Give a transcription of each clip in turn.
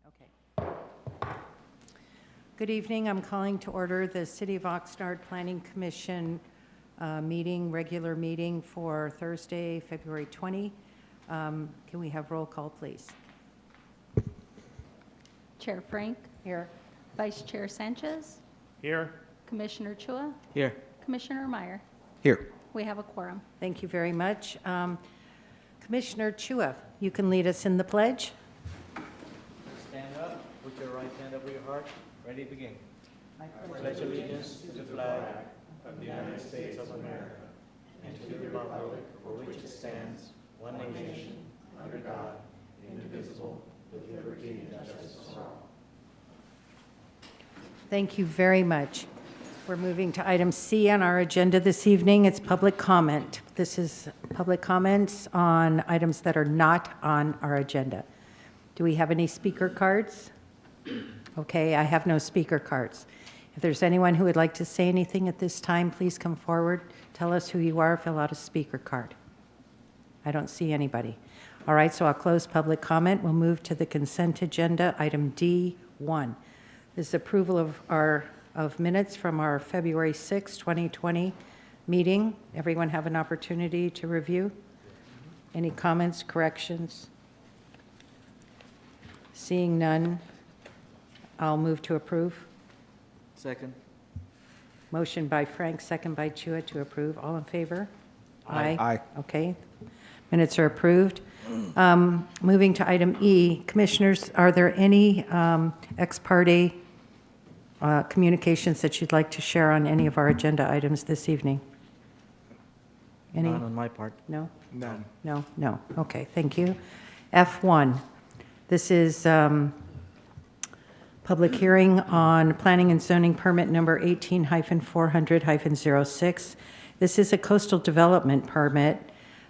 Okay. Good evening. I'm calling to order the City of Oxnard Planning Commission regular meeting for Thursday, February 20. Can we have roll call, please? Chair Frank. Here. Vice Chair Sanchez. Here. Commissioner Chua. Here. Commissioner Meyer. Here. We have a quorum. Thank you very much. Commissioner Chua, you can lead us in the pledge. Stand up, put your right hand over your heart. Ready, begin. I pledge allegiance to the flag of the United States of America and to the republic for which it stands, one nation, under God, indivisible, with liberty and justice for all. Thank you very much. We're moving to item C on our agenda this evening. It's public comment. This is public comments on items that are not on our agenda. Do we have any speaker cards? Okay, I have no speaker cards. If there's anyone who would like to say anything at this time, please come forward. Tell us who you are, fill out a speaker card. I don't see anybody. All right, so I'll close public comment. We'll move to the consent agenda, item D1. This is approval of minutes from our February 6, 2020 meeting. Everyone have an opportunity to review? Any comments, corrections? Seeing none, I'll move to approve. Second. Motion by Frank, second by Chua to approve. All in favor? Aye. Aye. Okay. Minutes are approved. Moving to item E. Commissioners, are there any ex parte communications that you'd like to share on any of our agenda items this evening? Any? None on my part. No? None. No, no. Okay, thank you. F1, this is public hearing on planning and zoning permit number 18-400-06. This is a coastal development permit,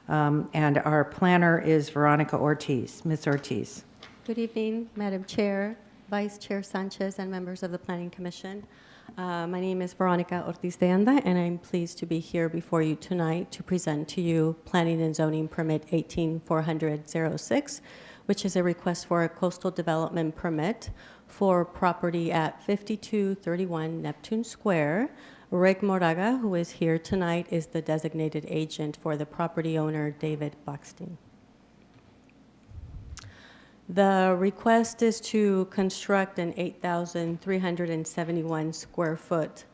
and our planner is Veronica Ortiz. Ms. Ortiz. Good evening, Madam Chair, Vice Chair Sanchez, and members of the Planning Commission. My name is Veronica Ortiz de Anda, and I'm pleased to be here before you tonight to present to you Planning and Zoning Permit 18-400-06, which is a request for a coastal development permit for property at 5231 Neptune Square. Rick Moraga, who is here tonight, is the designated agent for the property owner, David Boxstein. The request is to construct an 8,371 square foot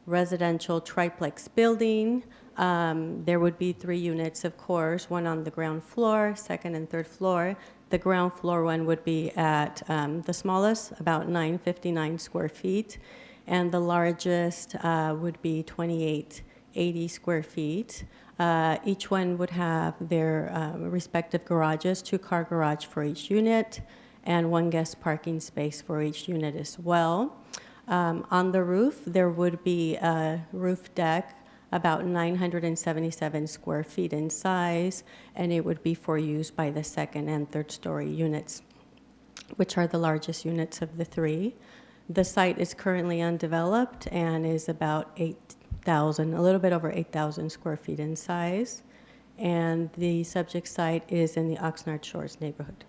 residential triplex building. There would be 3 units, of course, one on the ground floor, second and third floor. The ground floor one would be at the smallest, about 959 square feet, and the largest would be 2880 square feet. Each one would have their respective garages, 2-car garage for each unit, and 1 guest parking space for each unit as well. On the roof, there would be a roof deck about 977 square feet in size, and it would be for use by the second and third story units, which are the largest units of the 3. The site is currently undeveloped and is about a little bit over 8,000 square feet in size, and the subject site is in the Oxnard Shores neighborhood.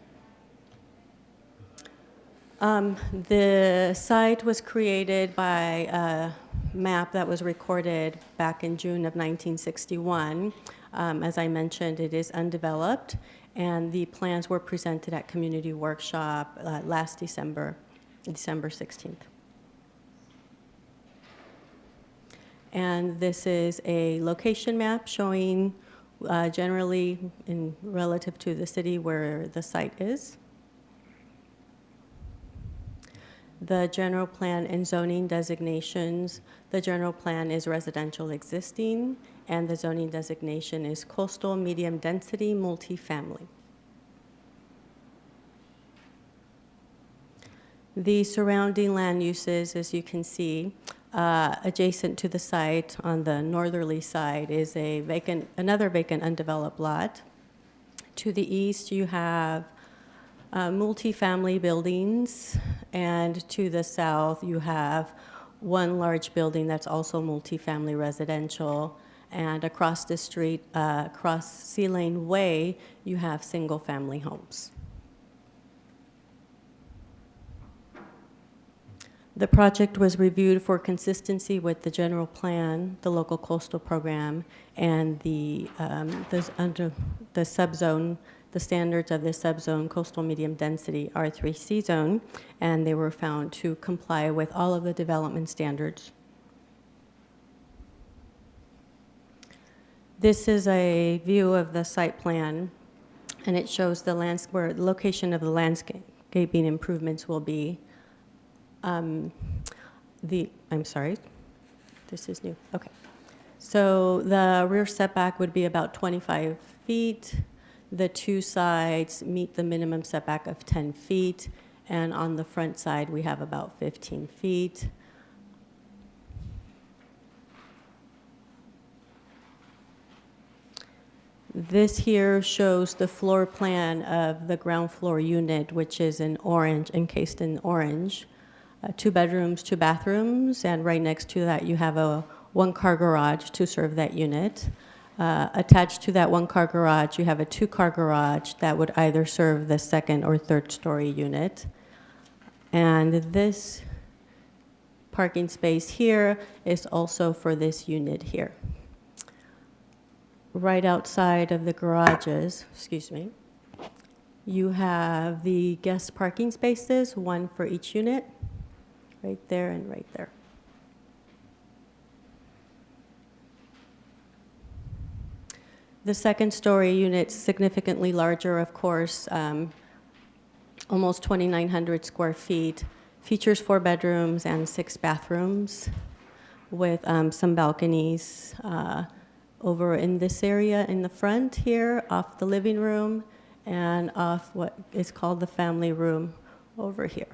The site was created by a map that was recorded back in June of 1961. As I mentioned, it is undeveloped, and the plans were presented at Community Workshop last December 16th. And this is a location map showing generally in relative to the city where the site is. The general plan and zoning designations. The general plan is residential existing, and the zoning designation is coastal medium density multifamily. The surrounding land uses, as you can see, adjacent to the site on the northerly side is another vacant undeveloped lot. To the east, you have multifamily buildings, and to the south, you have 1 large building that's also multifamily residential, and across the street, across Sea Lane Way, you have single-family homes. The project was reviewed for consistency with the general plan, the local coastal program, and under the subzone, the standards of the subzone coastal medium density R3C zone, and they were found to comply with all of the development standards. This is a view of the site plan, and it shows the where the location of the landscaping improvements will be. I'm sorry, this is new. Okay. So the rear setback would be about 25 feet. The two sides meet the minimum setback of 10 feet. And on the front side, we have about 15 feet. This here shows the floor plan of the ground floor unit, which is in orange, encased in orange. 2 bedrooms, 2 bathrooms, and right next to that you have a 1-car garage to serve that unit. Attached to that 1-car garage, you have a 2-car garage that would either serve the 2nd or 3rd story unit. And this parking space here is also for this unit here. Right outside of the garages, you have the guest parking spaces, 1 for each unit, right there and right there. The 2nd story unit's significantly larger, of course, almost 2,900 square feet, features 4 bedrooms and 6 bathrooms with some balconies over in this area in the front here, off the living room, and off what is called the family room over here.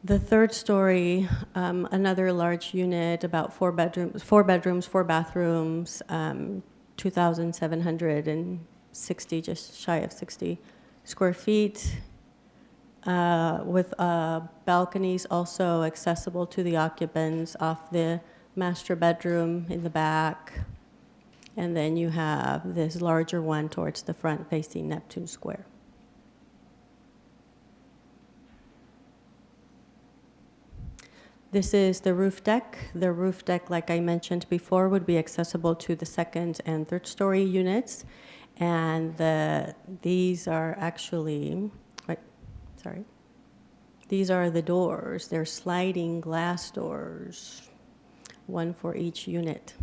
The 3rd story, another large unit, about 4 bedrooms, 4 bathrooms, 2,760, just shy of 60 square feet, with balconies also accessible to the occupants off the master bedroom in the back. And then you have this larger one towards the front facing Neptune Square. This is the roof deck. The roof deck, like I mentioned before, would be accessible to the 2nd and 3rd story units. And these are actually, these are the doors. They're sliding glass doors, 1 for each unit.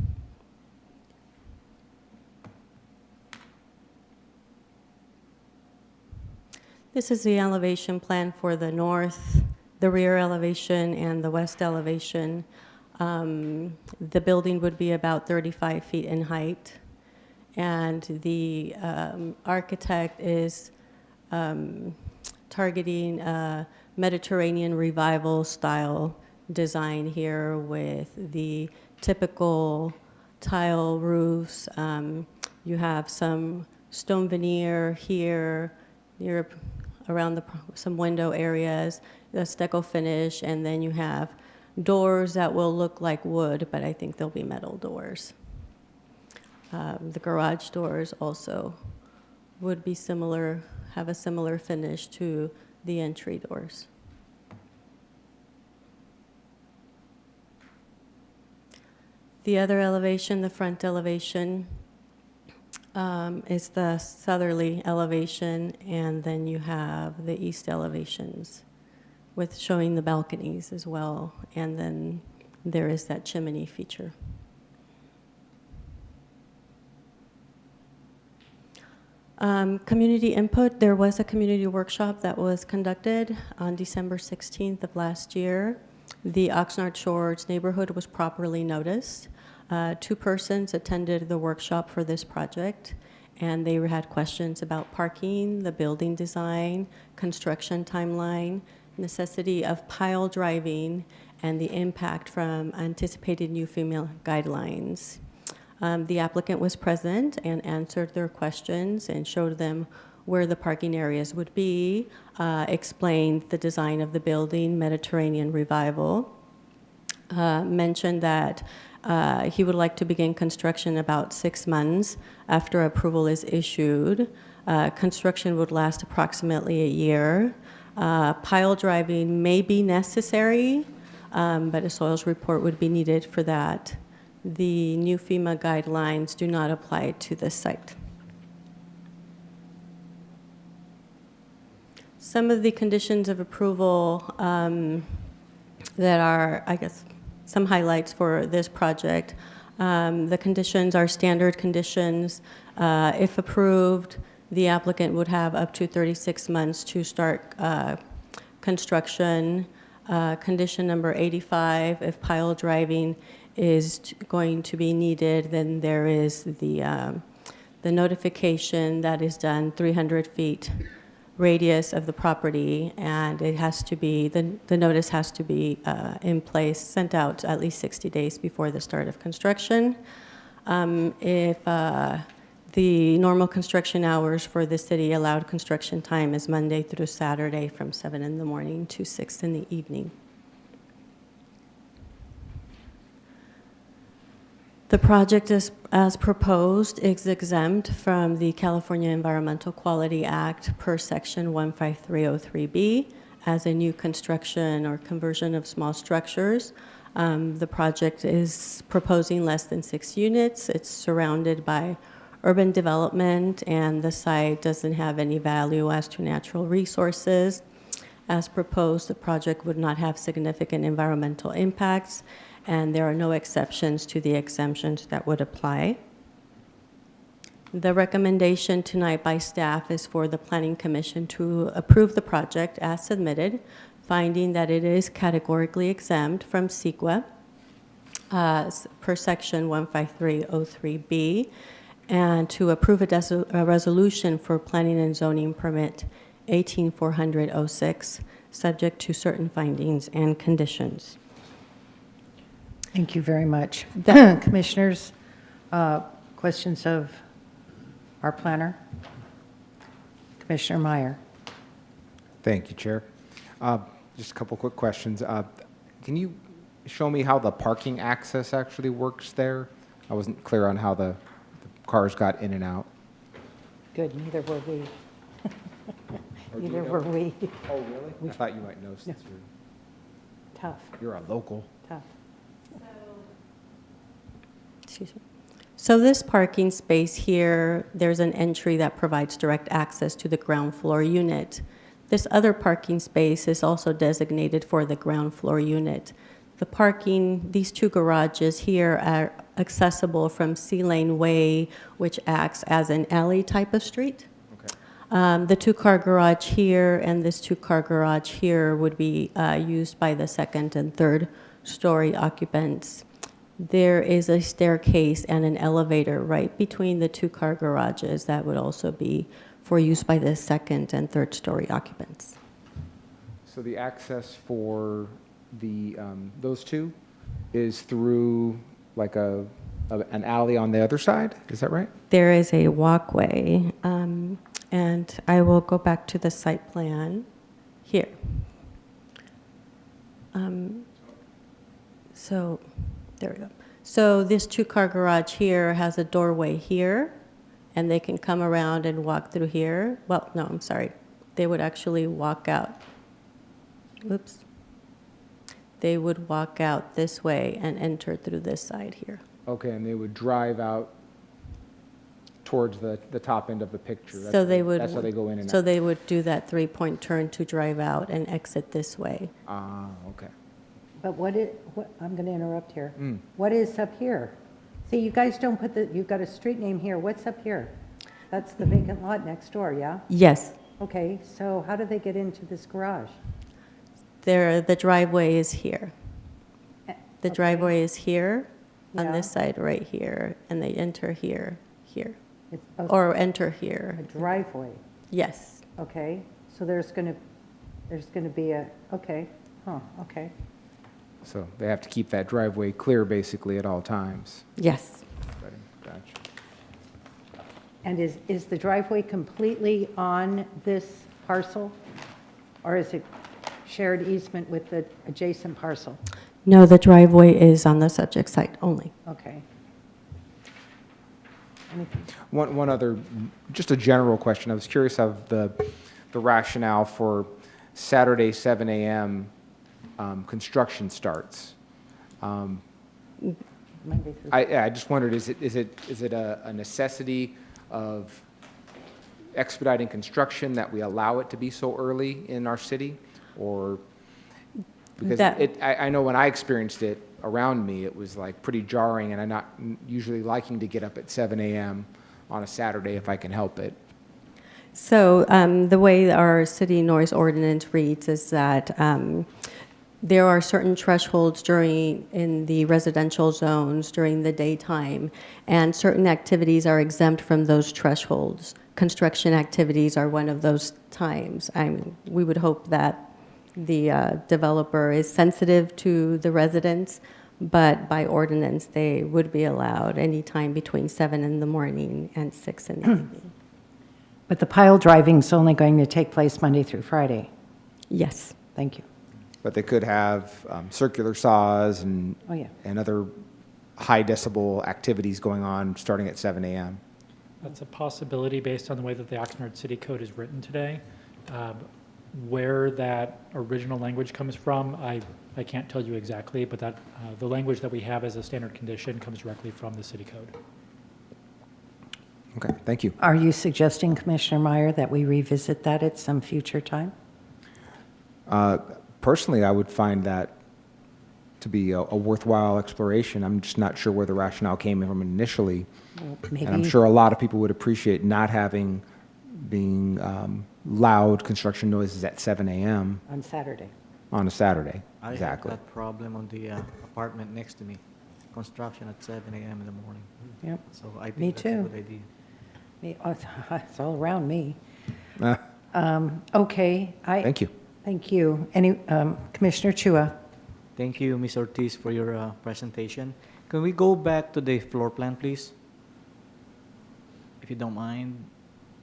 This is the elevation plan for the north, the rear elevation, and the west elevation. The building would be about 35 feet in height, and the architect is targeting a Mediterranean revival style design here with the typical tile roofs. You have some stone veneer here, around some window areas, the stucco finish, and then you have doors that will look like wood, but I think they'll be metal doors. The garage doors also would be similar, have a similar finish to the entry doors. The other elevation, the front elevation, is the southerly elevation, and then you have the east elevations with showing the balconies as well, and then there is that chimney feature. Community input, there was a community workshop that was conducted on December 16th of last year. The Oxnard Shores neighborhood was properly noticed. 2 persons attended the workshop for this project, and they had questions about parking, the building design, construction timeline, necessity of pile driving, and the impact from anticipated new female guidelines. The applicant was present and answered their questions and showed them where the parking areas would be, explained the design of the building, Mediterranean revival, mentioned that He would like to begin construction about 6 months after approval is issued. Construction would last approximately a year. Pile driving may be necessary, but a soils report would be needed for that. The new FEMA guidelines do not apply to this site. Some of the conditions of approval that are, I guess, some highlights for this project. The conditions are standard conditions. If approved, the applicant would have up to 36 months to start construction. Condition number 85, if pile driving is going to be needed, then there is the notification that is done 300 feet radius of the property, and it has to be, the notice has to be in place, sent out at least 60 days before the start of construction. If the normal construction hours for the city allowed construction time is Monday through Saturday from 7 in the morning to 6 in the evening. The project is, as proposed, is exempt from the California Environmental Quality Act per section 15303B as a new construction or conversion of small structures. The project is proposing less than 6 units. It's surrounded by urban development, and the site doesn't have any value as to natural resources. As proposed, the project would not have significant environmental impacts, and there are no exceptions to the exemptions that would apply. The recommendation tonight by staff is for the Planning Commission to approve the project as submitted, finding that it is categorically exempt from CEQA per section 15303B, and to approve a resolution for planning and zoning permit 18400-06, subject to certain findings and conditions. Thank you very much. Commissioners, questions of our planner? Commissioner Meyer. Thank you, Chair. Just a couple quick questions. Can you show me how the parking access actually works there? I wasn't clear on how the cars got in and out. Good, neither were we. Or do you Neither know? were we. Oh, really? I thought you might know since Tough, you're a local. tough. Excuse me. So this parking space here, there's an entry that provides direct access to the ground floor unit. This other parking space is also designated for the ground floor unit. The parking, these 2 garages here are accessible from Sea Lane Way, which acts as an alley type of street. Okay. The 2-car garage here and this 2-car garage here would be used by the 2nd and 3rd story occupants. There is a staircase and an elevator right between the 2-car garages that would also be for use by the 2nd and 3rd story occupants. So the access for the those two is through like an alley on the other side? Is that right? There is a walkway, and I will go back to the site plan here. So there we go. So this 2-car garage here has a doorway here, and they can come around and walk through here. Well, no, I'm sorry. They would actually walk out. Oops. They would walk out this way and enter through this side here. Okay, and they would drive out towards the top end of the picture. So they would. That's how they go in and So out. they would do that 3-point turn to drive out and exit this way. Ah, okay. But I'm going to interrupt here. Mm. What is up here? See, you guys don't put you've got a street name here. What's up here? That's the vacant lot next door, yeah? Yes, Okay, so how do they get into this garage? the driveway is here. The Okay. driveway is here, on Yeah. this side right here, and they enter here, It's or enter a here. driveway, Yes, okay? So there's going to be okay, okay. So they have to keep that driveway clear basically at all times. yes. Gotcha. And is the driveway completely on this parcel? Or is it shared easement with the adjacent parcel? No, the driveway is on the subject site only. Okay. Anything? One other, just a general question. I was curious of the rationale for Saturday 7 a.m. Construction starts. Monday through I just wondered, is it a necessity of expediting construction that we allow it to be so early in our city? Or, because I know when I experienced it around me, it was like pretty jarring, and I'm not usually liking to get up at 7 a.m. on a Saturday if I can help it. So the way our city noise ordinance reads is that there are certain thresholds in the residential zones during the daytime, and certain activities are exempt from those thresholds. Construction activities are one of those times. We would hope that the developer is sensitive to the residents, but by ordinance, they would be allowed anytime between 7 in the morning and 6 in the evening. But the pile driving's only going to take place Monday through Friday. Yes. Thank you. But they could have circular saws and Oh, yeah. and other high decibel activities going on starting at 7 a.m. That's a possibility based on the way that the Oxnard City Code is written today. Where that original language comes from, I can't tell you exactly, but that the language that we have as a standard condition comes directly from the city code. Okay, thank you. Are you suggesting, Commissioner Meyer, that we revisit that at some future time? Personally, I would find that to be a worthwhile exploration. I'm just not sure where the rationale came from initially. Well, And I'm maybe, sure a lot of people would appreciate not having loud construction noises at 7 a.m. on Saturday. on a Saturday. I Exactly. have that problem on the apartment next to me. Construction at 7 a.m. in the morning. Yep. So I Me think that's a too. good idea. It's all around me. Ah, Okay. Thank you. Thank you. Commissioner Chua? Thank you, Ms. Ortiz, for your presentation. Can we go back to the floor plan, please? If you don't mind.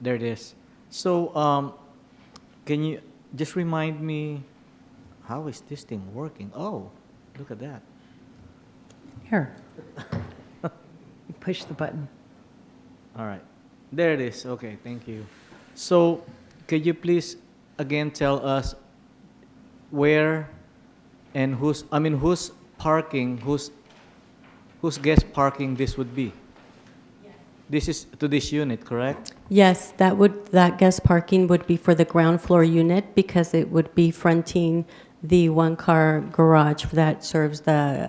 There it is. So, can you just remind me, how is this thing working? Oh, look at that. Here. You push the button. All right. There it is. Okay, thank you. So, could you please again tell us where and who's parking, who's guest parking this would be? This is to this unit, correct? Yes, that guest parking would be for the ground floor unit because it would be fronting the one-car garage that serves the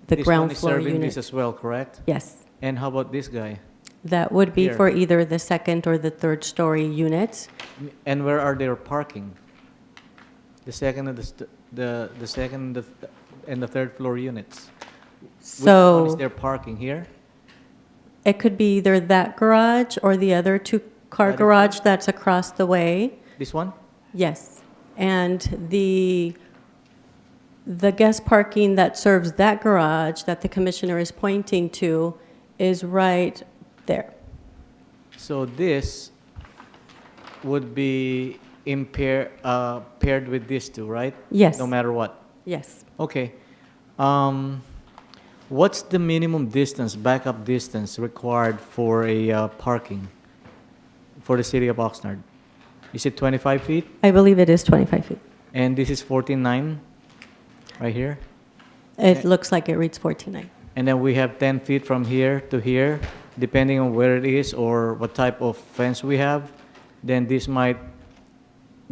This ground one is floor serving unit. this as well, correct? Yes, And how about this guy? that would be Here. for either the second or the third story units. And where are they parking? The second and the second and the third floor units. Which one is So their parking here? it could be either that garage or the other two-car Right in garage that's across the way. This one? Yes, and the guest parking that serves that garage that the commissioner is pointing to is right there. So this would be paired with these two, right? Yes. No matter what. Yes. Okay. What's the minimum distance, backup distance required for a parking for the city of Oxnard? Is it 25 feet? I believe it is 25 feet. And this is 14.9 right here? It looks like it reads 49. And then we have 10 feet from here to here, depending on where it is or what type of fence we have. Then this might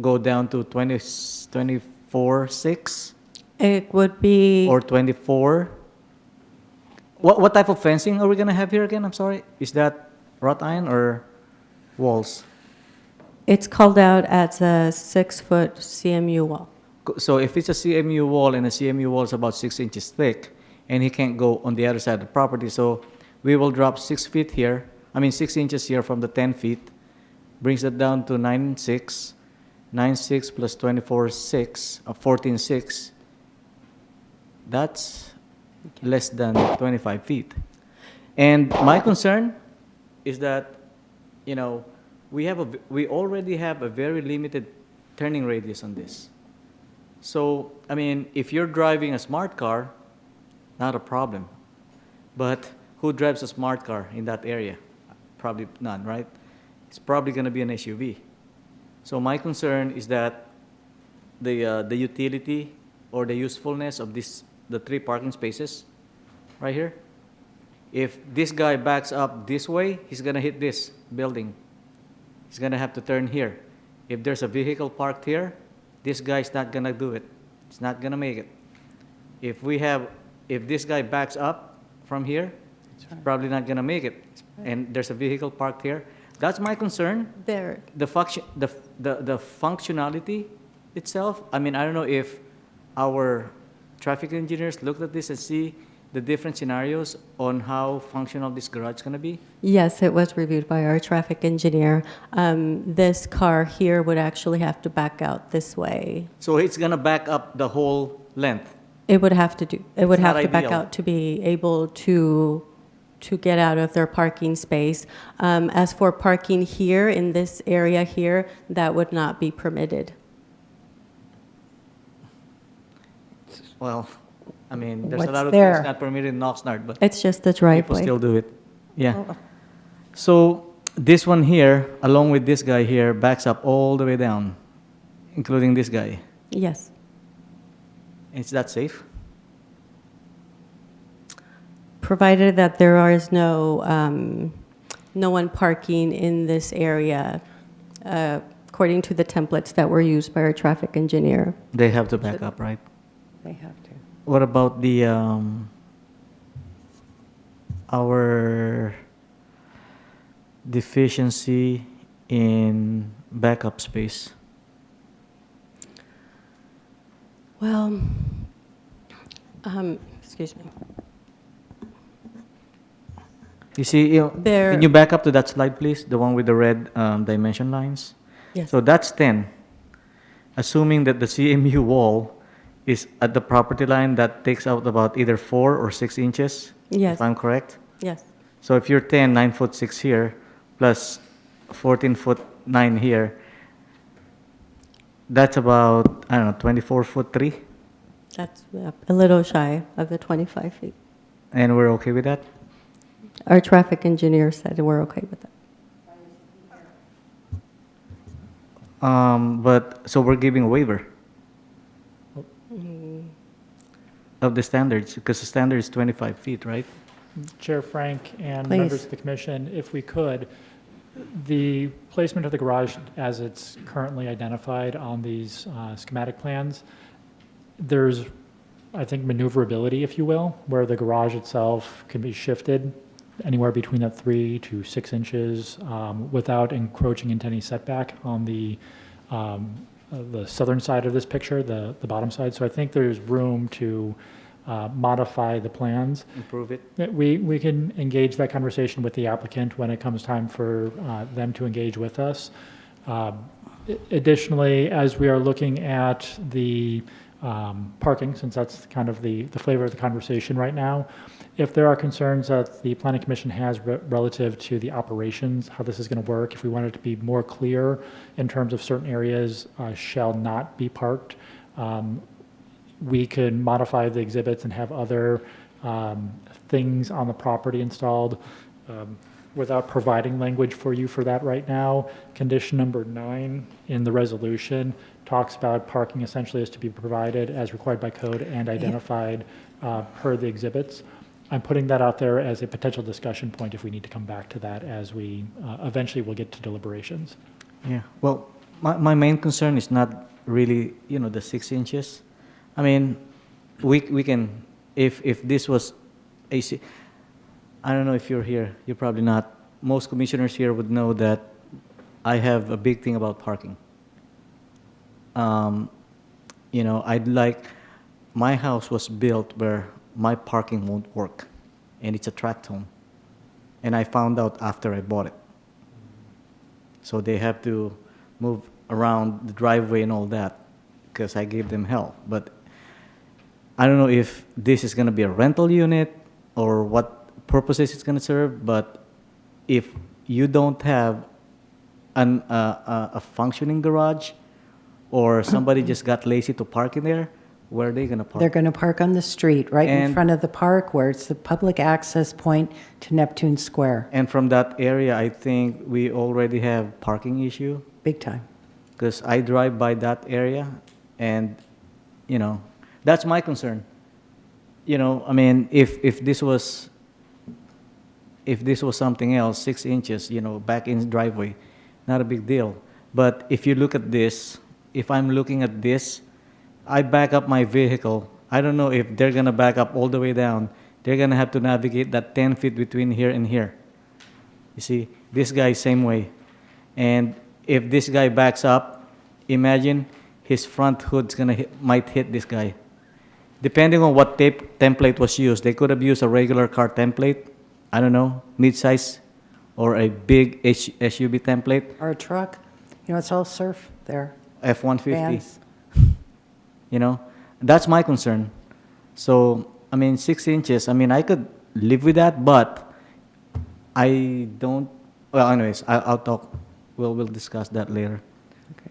go down to 24.6 It would be, or 24. What type of fencing are we going to have here again? I'm sorry. Is that wrought iron or walls? it's called out as a 6-foot CMU wall. So if it's a CMU wall and a CMU wall is about 6 inches thick, and he can't go on the other side of the property, so we will drop 6 feet here. 6 inches here from the 10 feet, brings it down to 9.6. 9.6 plus 24.6, 14.6. That's less than 25 feet. And my concern is that, we already have a very limited turning radius on this. So, if you're driving a smart car, not a problem. But who drives a smart car in that area? Probably none, right? It's probably going to be an SUV. So my concern is that the utility or the usefulness of the 3 parking spaces right here, if this guy backs up this way, he's going to hit this building. He's going to have to turn here. If there's a vehicle parked here, this guy's not going to do it. He's not going to make it. If this guy backs up from here, he's probably not going to make it. And there's a vehicle parked here. That's my concern. There, The functionality itself, I mean, I don't know if our traffic engineers looked at this and see the different scenarios on how functional this garage is going to be. yes, it was reviewed by our traffic engineer. This car here would actually have to back out this way. So it's going to back up the whole length. It would have to do, it would It's not have to back ideal. out to be able to get out of their parking space. As for parking here, in this area here, that would not be permitted. Well, I mean, there's a What's lot of there? things not permitted in Oxnard, but It's just the people driveway. still do it. Yeah. So this one here, along with this guy here, backs up all the way down, including this guy. Yes. Is that safe? Provided that there is no one parking in this area, according to the templates that were used by our traffic engineer. They have to back up, right? They have to. What about the our deficiency in backup space? Well, excuse me. You see, There- can you back up to that slide, please? The one with the red dimension lines. Yes. So that's 10. Assuming that the CMU wall is at the property line, that takes out about either 4 or 6 inches. Yes. If I'm correct. Yes. So if you're 10, 9 foot 6 here, plus 14 foot 9 here, that's about, I don't know, 24 foot 3, That's a little shy of the 25 feet. and we're okay with that? Our traffic engineer said we're okay with that. But, so we're giving a waiver of the standards, because the standard is 25 feet, right? Chair Frank and Please. members of the commission, if we could, the placement of the garage as it's currently identified on these schematic plans, there's, I think, maneuverability, if you will, where the garage itself can be shifted anywhere between that 3 to 6 inches without encroaching into any setback on the southern side of this picture, the bottom side. So I think there's room to modify the plans. Improve it. That we can engage that conversation with the applicant when it comes time for them to engage with us. Additionally, as we are looking at the parking, since that's kind of the flavor of the conversation right now, if there are concerns that the planning commission has relative to the operations, how this is going to work, if we want it to be more clear in terms of certain areas shall not be parked, we could modify the exhibits and have other things on the property installed without providing language for you for that right now. Condition number 9 in the resolution talks about parking essentially is to be provided as required by code and identified per the exhibits. I'm putting that out there as a potential discussion point if we need to come back to that as we eventually will get to deliberations. Yeah, well, my main concern is not really, the 6 inches. I mean, we can, if this was AC, I don't know if you're here, you're probably not. Most commissioners here would know that I have a big thing about parking. I'd like, my house was built where my parking won't work, and it's a tract home. And I found out after I bought it. So they have to move around the driveway and all that, because I gave them hell. But I don't know if this is going to be a rental unit or what purposes it's going to serve, but if you don't have a functioning garage, or somebody just got lazy to park in there, Where are they going to park? They're going to park on the street, right in And- front of the park, where it's the public access point to Neptune Square. And from that area, I think we already have parking issue, Big time. because I drive by that area, and, that's my concern. I mean, if this was something else, 6 inches, back in the driveway, not a big deal. But if you look at this, if I'm looking at this, I back up my vehicle. I don't know if they're gonna back up all the way down. They're gonna have to navigate that 10 feet between here and here. You see, this guy same way. And if this guy backs up, imagine his front hood's might hit this guy. Depending on what template was used, they could have used a regular car template, I don't know, mid-size, or a big SUV template, Or a truck. It's all surf there. F-150. Vans. That's my concern. So, 6 inches, I could live with that, but I don't, well, anyways, I'll talk, we'll discuss that later. Okay.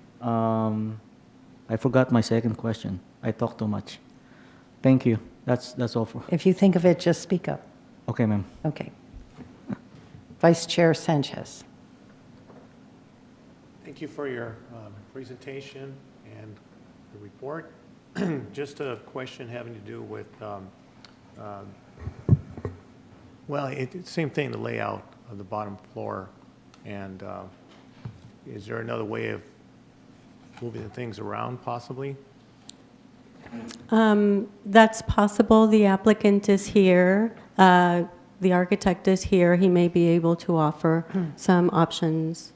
I forgot my second question. I talk too much. Thank you. That's all for, If you think of it, just speak up. okay, ma'am. Okay. Vice Chair Sanchez. Thank you for your presentation and the report. Just a question having to do with, well, same thing, the layout of the bottom floor. And is there another way of moving the things around possibly? That's possible. The applicant is here. The architect is here. He may be able to offer some options.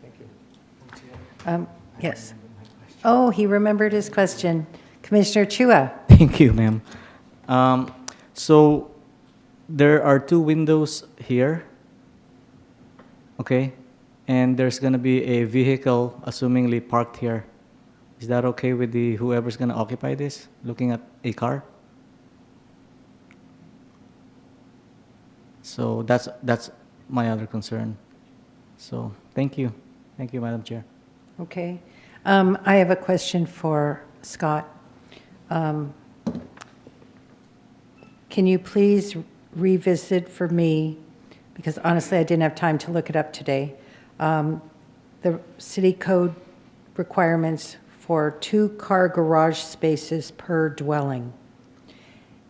Thank you. Yes. Oh, he remembered his question. Commissioner Chua. Thank you, ma'am. So there are 2 windows here, okay? And there's going to be a vehicle assumingly parked here. Is that okay with whoever's going to occupy this, looking at a car? So that's my other concern. So thank you. Thank you, Madam Chair. Okay. I have a question for Scott. Can you please revisit for me, because honestly, I didn't have time to look it up today, the city code requirements for 2-car garage spaces per dwelling,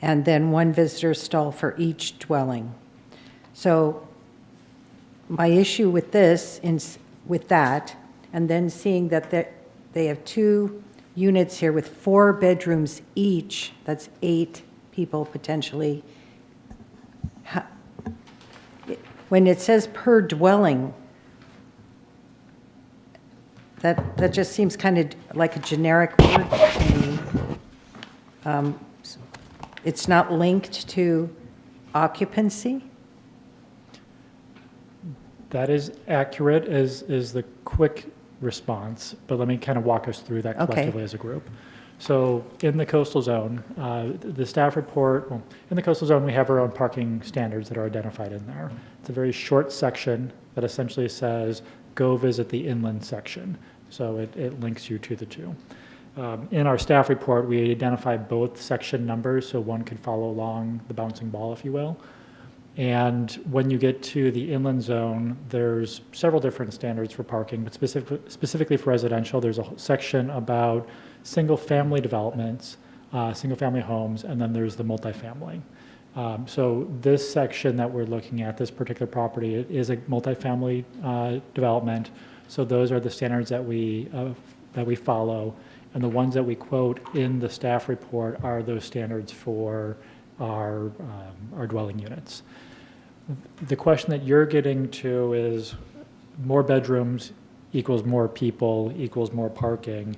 and then 1 visitor stall for each dwelling. So my issue with this, with that, and then seeing that they have 2 units here with 4 bedrooms each, that's 8 people potentially. When it says per dwelling, that just seems kind of like a generic word to me. It's not linked to occupancy? That is accurate is the quick response, but let me kind of walk us through that Okay. collectively as a group. So in the coastal zone, the staff report, well, in the coastal zone, we have our own parking standards that are identified in there. It's a very short section that essentially says, go visit the inland section. So it links you to the 2. In our staff report, we identify both section numbers, so one could follow along the bouncing ball, if you will. And when you get to the inland zone, there's several different standards for parking, but specifically for residential, there's a section about single-family developments, single-family homes, and then there's the multifamily. So this section that we're looking at, this particular property, it is a multifamily development. So those are the standards that we follow, and the ones that we quote in the staff report are those standards for our dwelling units. The question that you're getting to is more bedrooms equals more people equals more parking.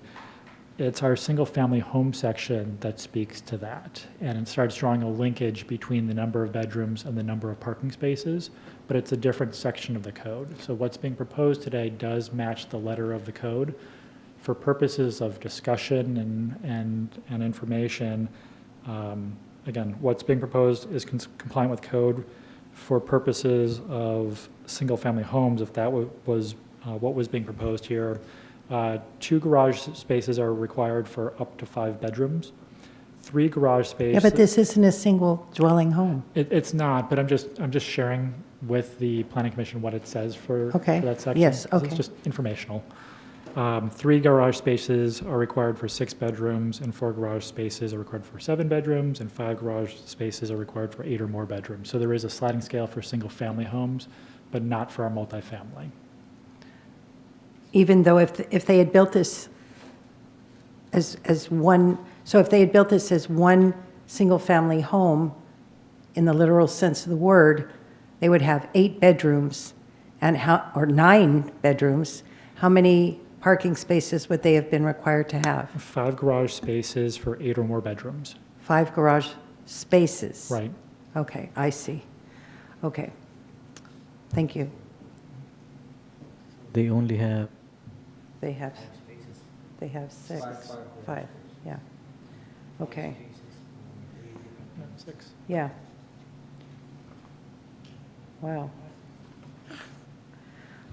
It's our single-family home section that speaks to that, and it starts drawing a linkage between the number of bedrooms and the number of parking spaces, but it's a different section of the code. So what's being proposed today does match the letter of the code. For purposes of discussion and information, again, what's being proposed is compliant with code. For purposes of single-family homes, if that was what was being proposed here, 2 garage spaces are required for up to 5 bedrooms. 3 garage spaces. Yeah, but this isn't a single dwelling home. It's not, but I'm just sharing with the planning commission what it says for Okay. that section. Yes, 'cause okay. It's just informational. 3 garage spaces are required for 6 bedrooms, and 4 garage spaces are required for 7 bedrooms, and 5 garage spaces are required for 8 or more bedrooms. So there is a sliding scale for single-family homes, but not for a multifamily. Even though if they had built this as one, so if they had built this as one single-family home, in the literal sense of the word, they would have 8 bedrooms and or 9 bedrooms. How many parking spaces would they have been required to have? 5 garage spaces for 8 or more bedrooms. 5 garage spaces? Right. Okay, I see. Okay. Thank you. They only have They have 6. 5, yeah. Okay, 6. yeah. Wow.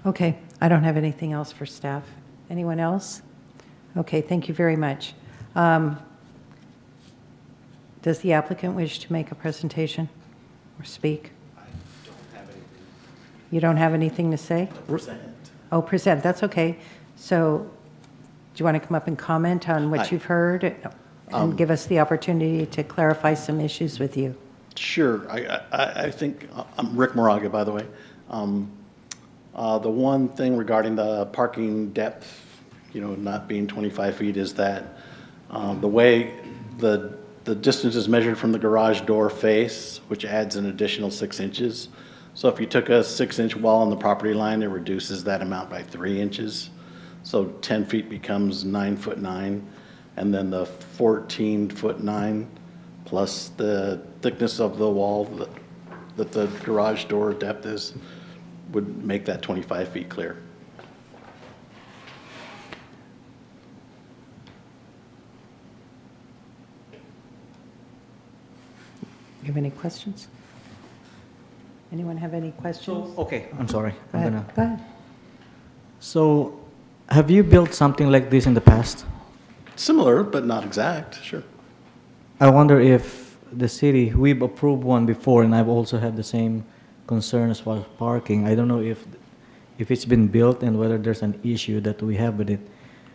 Okay, I don't have anything else for staff. Anyone else? Okay, thank you very much. Does the applicant wish to make a presentation or speak? I don't have anything. You don't have anything to say? Present. Oh, present, that's okay. So, do you want to come up and comment on what Hi. you've heard and give us the opportunity to clarify some issues with you? Sure. I think, I'm Rick Moraga, by the way. The one thing regarding the parking depth, not being 25 feet is that the way the distance is measured from the garage door face, which adds an additional 6 inches. So if you took a 6-inch wall on the property line, it reduces that amount by 3 inches. So 10 feet becomes 9'9", and then the 14'9" plus the thickness of the wall that the garage door depth is would make that 25 feet clear. You have any questions? Anyone have any questions? okay. I'm sorry. Go ahead. Go ahead. So, have you built something like this in the past? Similar, but not exact, sure. I wonder if the city, we've approved one before, and I've also had the same concern as far as parking. I don't know if it's been built and whether there's an issue that we have with it.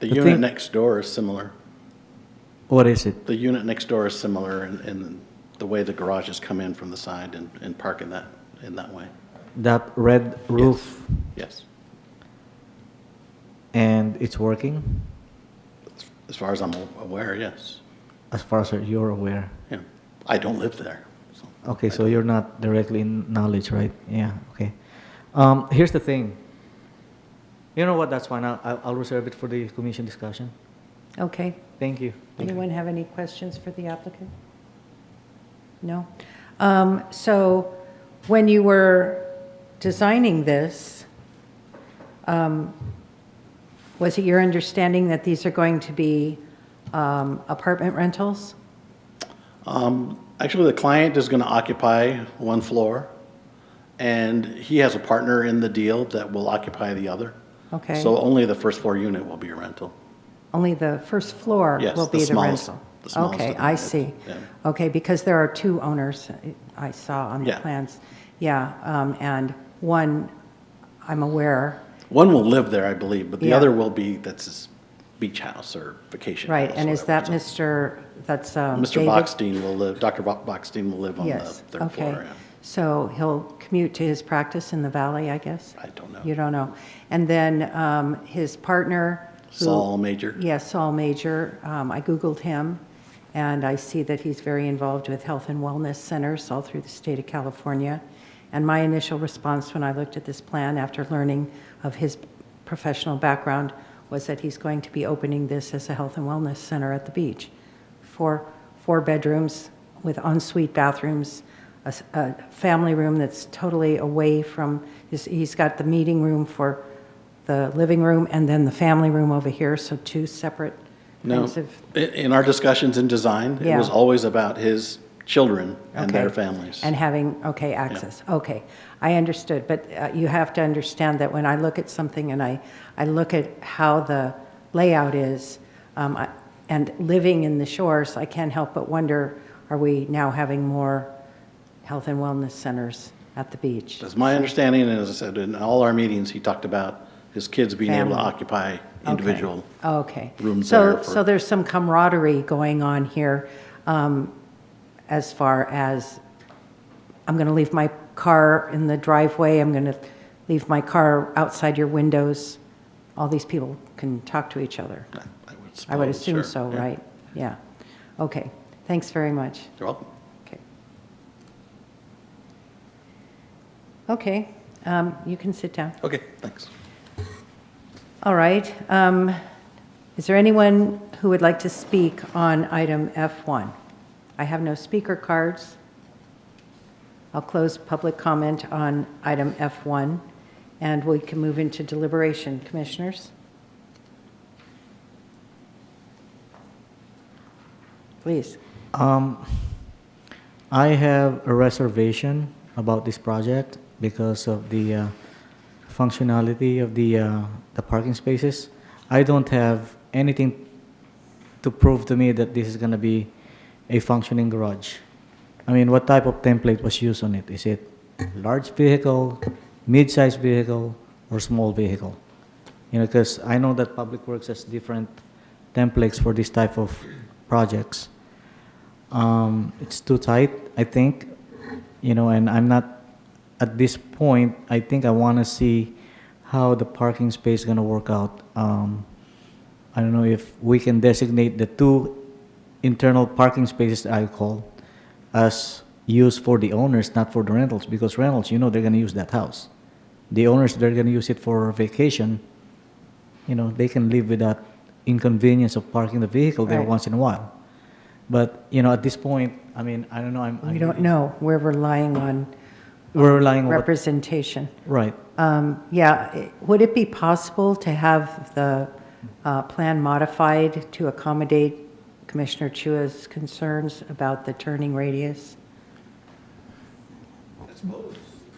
The The unit thing- next door is similar. What is it? The unit next door is similar in the way the garages come in from the side and park in that way. That red roof, Yes. and it's working, As far as I'm aware, yes. as far as you're aware. Yeah. I don't live there. So Okay, so you're not directly in knowledge, right? Yeah, okay. Here's the thing. You know what, that's fine. I'll reserve it for the commission discussion. Okay. Thank you. Anyone have any questions for the applicant? No? So when you were designing this, was it your understanding that these are going to be apartment rentals? Actually, the client is going to occupy one floor, and he has a partner in the deal that will occupy the other. Okay. So only the first floor unit will be a rental. Only the first floor Yes, will the be the smallest- rental? the smallest Okay, of the I units, see. yeah. Okay, because there are 2 owners I saw on the Yeah. plans. Yeah, and one, I'm aware, One will live there, I believe, but the Yeah. other will be, that's his beach house or vacation right, house, and is that whatever. Mr., that's Mr. David? Bachstein will live, Dr. Bachstein will live on the Yes, third okay. floor. Yeah. So he'll commute to his practice in the valley, I guess? I don't know. You don't know. And then his partner? who- Saul Major. Yes, Saul Major. I Googled him, and I see that he's very involved with health and wellness centers all through the state of California. And my initial response when I looked at this plan after learning of his professional background was that he's going to be opening this as a health and wellness center at the beach. Four bedrooms with ensuite bathrooms, a family room that's totally away from, he's got the meeting room for the living room and then the family room over here, so 2 separate No, kinds of, in our discussions in design, it Yeah. was always about his children and their Okay. families. and having, okay, access. Okay, I understood, but you have to understand that when I look at something and I look at how the layout is. And living in the shores, I can't help but wonder, are we now having more health and wellness centers at the beach? That's my understanding, and as I said, in all our meetings, he talked about his kids being able to Family. occupy individual. Okay. rooms So, there for- so there's some camaraderie going on here as far as, I'm going to leave my car in the driveway, I'm going to leave my car outside your windows. All these people can talk to each other. I would suppose, assume sure, so, yeah. right? Yeah. Okay. Thanks very much. You're welcome. Okay. Okay. You can sit down. Okay, thanks. All right. Is there anyone who would like to speak on item F1? I have no speaker cards. I'll close public comment on item F1, and we can move into deliberation. Commissioners? Please. I have a reservation about this project because of the functionality of the parking spaces. I don't have anything to prove to me that this is going to be a functioning garage. I mean, what type of template was used on it? Is it large vehicle, mid-sized vehicle, or small vehicle? You know, because I know that Public Works has different templates for this type of projects. It's too tight, I think, you know, and I'm not, at this point, I think I want to see how the parking space is going to work out. I don't know if we can designate the 2 internal parking spaces, I call, as used for the owners, not for the rentals, because rentals, you know, they're going to use that house. The owners, they're going to use it for vacation. You know, they can live with that inconvenience of parking the vehicle there Right. once in a while. But, you know, at this point, I mean, I don't know. We don't know. We're relying on We're relying on what, representation. right. Would it be possible to have the plan modified to accommodate Commissioner Chua's concerns about the turning radius?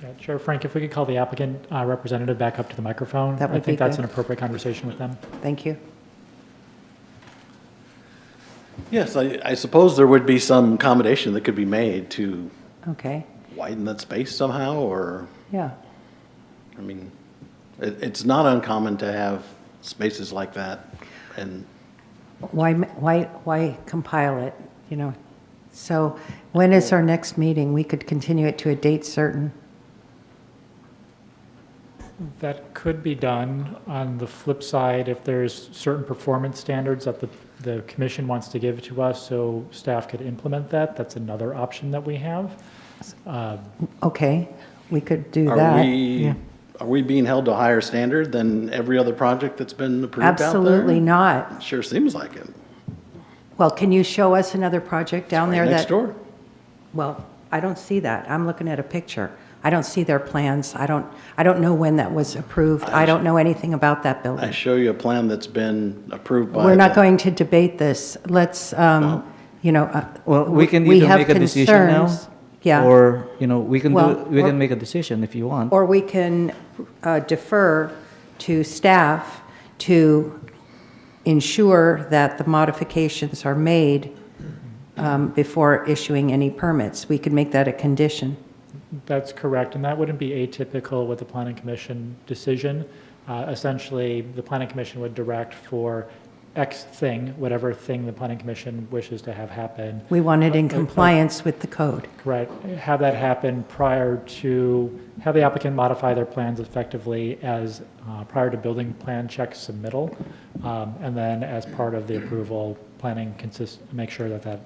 Yeah, Chair Frank, if we could call the applicant representative back up to the microphone. That would I think be that's good. an appropriate conversation with them. Thank you. Yes, I suppose there would be some accommodation that could be made to Okay, widen that space somehow, or, yeah. I mean, it's not uncommon to have spaces like that, and Why compile it, you know? So when is our next meeting? We could continue it to a date certain. That could be done. On the flip side, if there's certain performance standards that the commission wants to give to us, so staff could implement that, that's another option that we have. Okay, we could do are that. we, are we being held to a higher standard than every other project that's been approved out there? Absolutely not. Sure seems like it. Well, can you show us another project down there Right that? next door. Well, I don't see that. I'm looking at a picture. I don't see their plans. I don't know when that was approved. I don't know anything about that I building. show you a plan that's been approved by. We're not the- going to debate this. Let's, you know. Well, we can we either have make a decision now, concerns. Yeah. or, you know, we can Well, we or- can make a decision if you want. Or we can defer to staff to ensure that the modifications are made before issuing any permits. We could make that a condition. That's correct, and that wouldn't be atypical with the planning commission decision. Essentially, the planning commission would direct for X thing, whatever thing the planning commission wishes to have happen. We want it in compliance with the code. Correct. Have that happen prior to, have the applicant modify their plans effectively as prior to building plan check submittal, and then as part of the approval, planning make sure that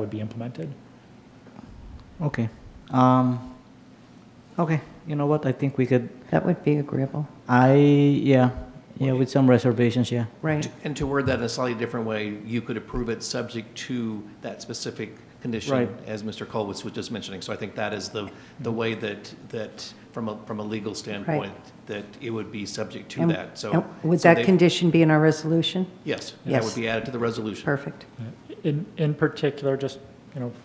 would be implemented. Okay. Okay. You know what? I think we could. That would be agreeable, Yeah, with some reservations. Yeah. right? And to word that in a slightly different way, you could approve it subject to that specific condition, Right. as Mr. Colwitz was just mentioning. So I think that is the way that from a legal standpoint, that it would be subject to And- that. So and would so that they- condition be in our resolution? Yes, and Yes. that would be added to the resolution. Perfect. In particular, just,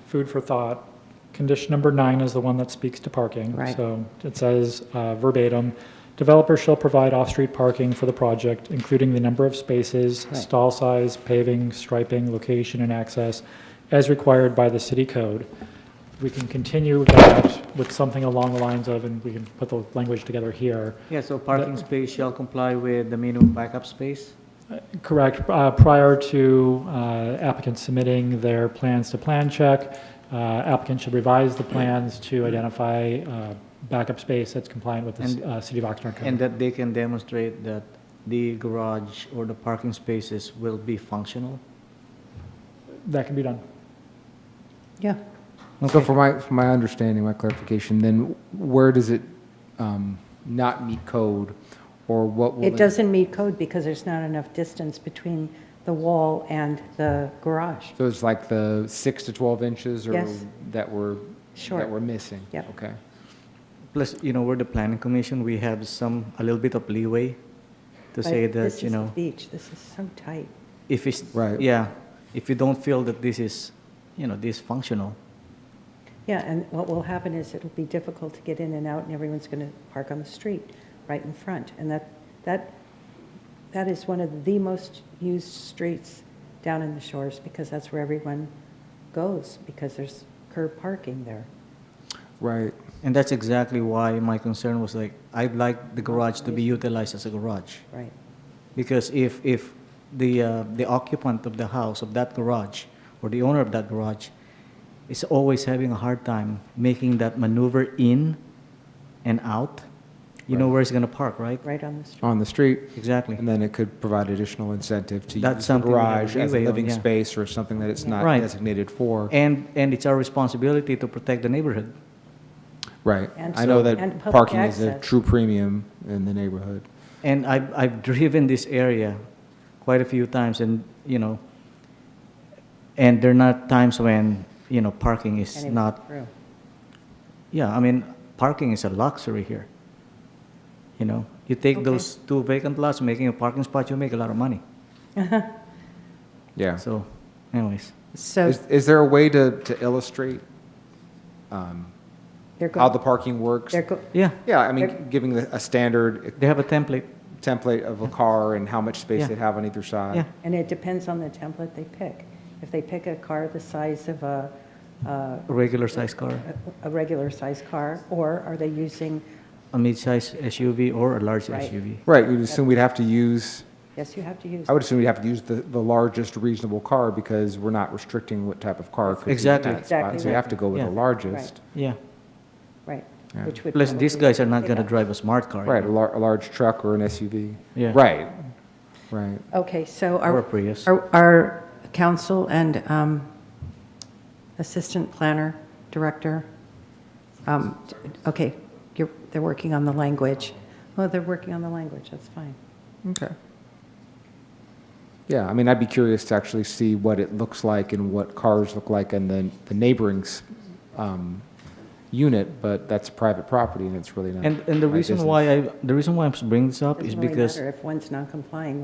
food for thought, condition number 9 is the one that speaks to parking. Right. So it says verbatim, Developer shall provide off-street parking for the project, including the number of spaces, Right. stall size, paving, striping, location, and access, as required by the city code. We can continue that with something along the lines of, and we can put the language together here. Yeah, so parking space shall comply with the minimum backup space? Correct. Prior to applicants submitting their plans to plan check, applicant should revise the plans to identify backup space that's compliant with the City of Oxnard And code. that they can demonstrate that the garage or the parking spaces will be functional? That can be done. Yeah. So for my understanding, my clarification, then where does it not meet code, or what will It doesn't meet code because there's not enough distance between the wall and the garage. So it's like the 6 to 12 inches, or Yes. that we're Short. missing. Yep. Okay. Plus, we're the planning commission, we have a little bit of leeway to But say this that, is the beach, this is so tight. if it's, Right. yeah, if you don't feel that this is, this functional, Yeah, and what will happen is it'll be difficult to get in and out, and everyone's going to park on the street right in front. And that is one of the most used streets down in the shores, because that's where everyone goes, because there's curb parking there. Right. and that's exactly why my concern was like, I'd like the garage to be utilized as a garage. Right. Because if the occupant of the house, of that garage, or the owner of that garage, is always having a hard time making that maneuver in and out, you know Right. where he's going to park, right? Right on the street. On the street, Exactly. and then it could provide additional incentive to That's use the something we have garage as a leeway on, living yeah. space or something that it's not Right. designated for. And it's our responsibility to protect the neighborhood. Right. And I know so- that and public parking is a access. true premium in the neighborhood. And I've driven this area quite a few times, and and there are not times when parking is Anyone not. through. Yeah, I mean, parking is a luxury here. You take Okay. those two vacant lots, making a parking spot, you make a lot of money. Yeah. So, anyways, So Is there a way to illustrate they're how going, the parking works? yeah, Yeah, I mean, They're- giving a standard they have a template. template of a car and how much space Yeah. they'd have on either side. Yeah. and it depends on the template they pick. If they pick a car the size of a A regular size car, regular size car, or are they using, a mid-size SUV, or a large Right. SUV. Right, you'd assume we'd have to use, yes, you have to use. I would assume we'd have to use the largest reasonable car because we're not restricting what type of car could be in Exactly. that spot. Exactly So you right. have to go with the Yeah. largest. Yeah. Right, Yeah. which would. Plus, these probably guys are not pick going to up. drive a smart car. Right, a large truck or an SUV. Yeah. Right, right. Okay, so Or a Prius. our council and assistant planner, director, okay, they're working on the language. Well, they're working on the language, that's fine. Okay. Yeah, I mean, I'd be curious to actually see what it looks like and what cars look like and then the neighboring unit, but that's private property and it's really not. And the my reason business. why I'm bringing this up is Doesn't really because matter if one's non-complying,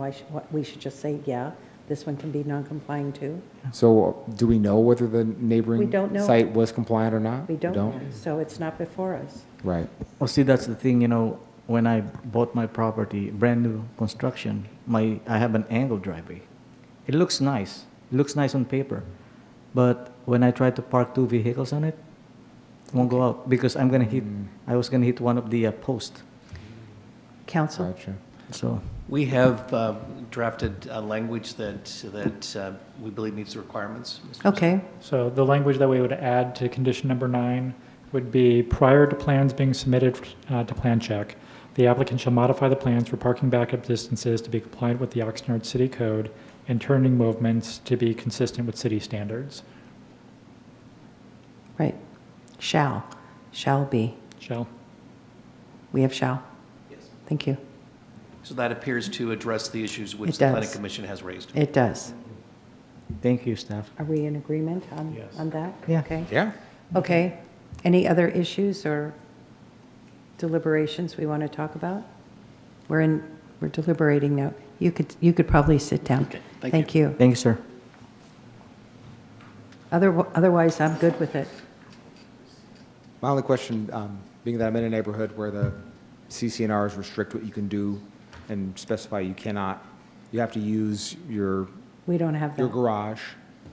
we should just say, yeah, this one can be non-complying too. So do we know whether the We neighboring don't know. site was compliant or not? We don't know, so it's not before us. Right. Well, see, that's the thing, when I bought my property, brand new construction, I have an angled driveway. It looks nice. It looks nice on paper. But when I try to park two vehicles on it, it won't go out because I was going to hit one of the posts. Council? Gotcha. So, We have drafted a language that we believe meets the requirements. Mr. Okay, So the language that we would add to condition number 9 would be, prior to plans being submitted to plan check, the applicant shall modify the plans for parking backup distances to be compliant with the Oxnard City Code and turning movements to be consistent with city standards. right. Shall be. Shall? We have shall. Yes. Thank you. So that appears to address the issues which It the planning does. commission has raised. It does. thank you, staff. Are we in agreement Yes. on that? Yeah. Okay. Yeah. Okay. Any other issues or deliberations we want to talk about? We're deliberating now. You could probably sit down. Okay, thank Thank you. Thank you, sir. Otherwise, I'm good with it. My only question, being that I'm in a neighborhood where the CCNRs restrict what you can do and specify you cannot, you have to use your We don't have that. garage.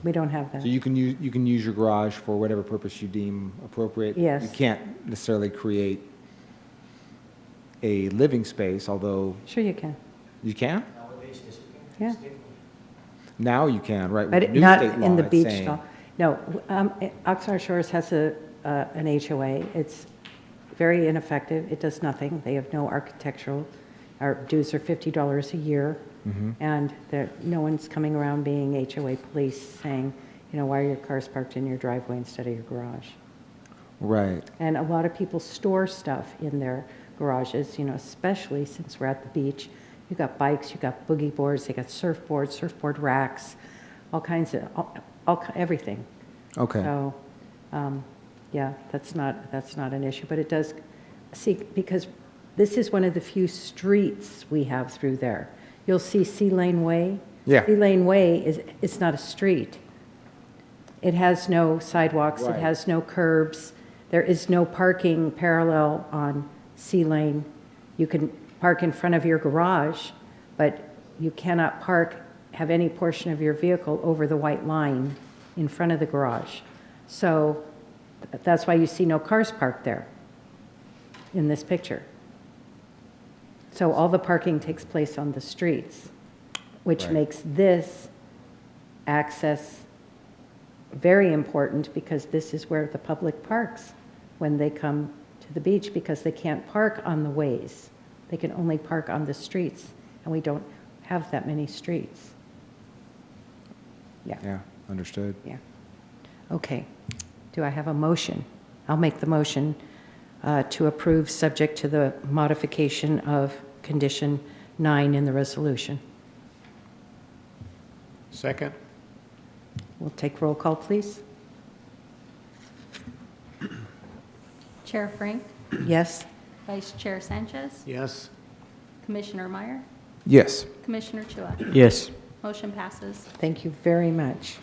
We don't have that. So you can use your garage for whatever purpose you deem appropriate. Yes. You can't necessarily create a living space, although Sure you can. you can? Yeah. Now you can, right? But with new not state in law, the it's beach saying- law. No, Oxnard Shores has an HOA. It's very ineffective. It does nothing. They have no architectural, our dues are $50 a year. And no one's coming around being HOA police saying, you know, why are your cars parked in your driveway instead of your garage? Right. And a lot of people store stuff in their garages, you know, especially since we're at the beach. You got bikes, you got boogie boards, they got surfboards, surfboard racks, all kinds of, everything. Okay. So, yeah, that's not an issue, but it does, see, because this is one of the few streets we have through there. You'll see Sea Lane Way. Yeah. Sea Lane Way it's not a street. It has no sidewalks, it Right. has no curbs. There is no parking parallel on Sea Lane. You can park in front of your garage, but you cannot have any portion of your vehicle over the white line in front of the garage. So that's why you see no cars parked there in this picture. So all the parking takes place on the streets, which Right. makes this access very important because this is where the public parks when they come to the beach because they can't park on the ways. They can only park on the streets, and we don't have that many streets. Yeah. Yeah, understood. Yeah. Okay. Do I have a motion? I'll make the motion to approve subject to the modification of condition 9 in the resolution. Second? We'll take roll call, please. Chair Frank, Yes? Vice Chair Sanchez, Yes? Commissioner Meyer, Yes. Commissioner Chua. Yes. Motion passes. Thank you very much.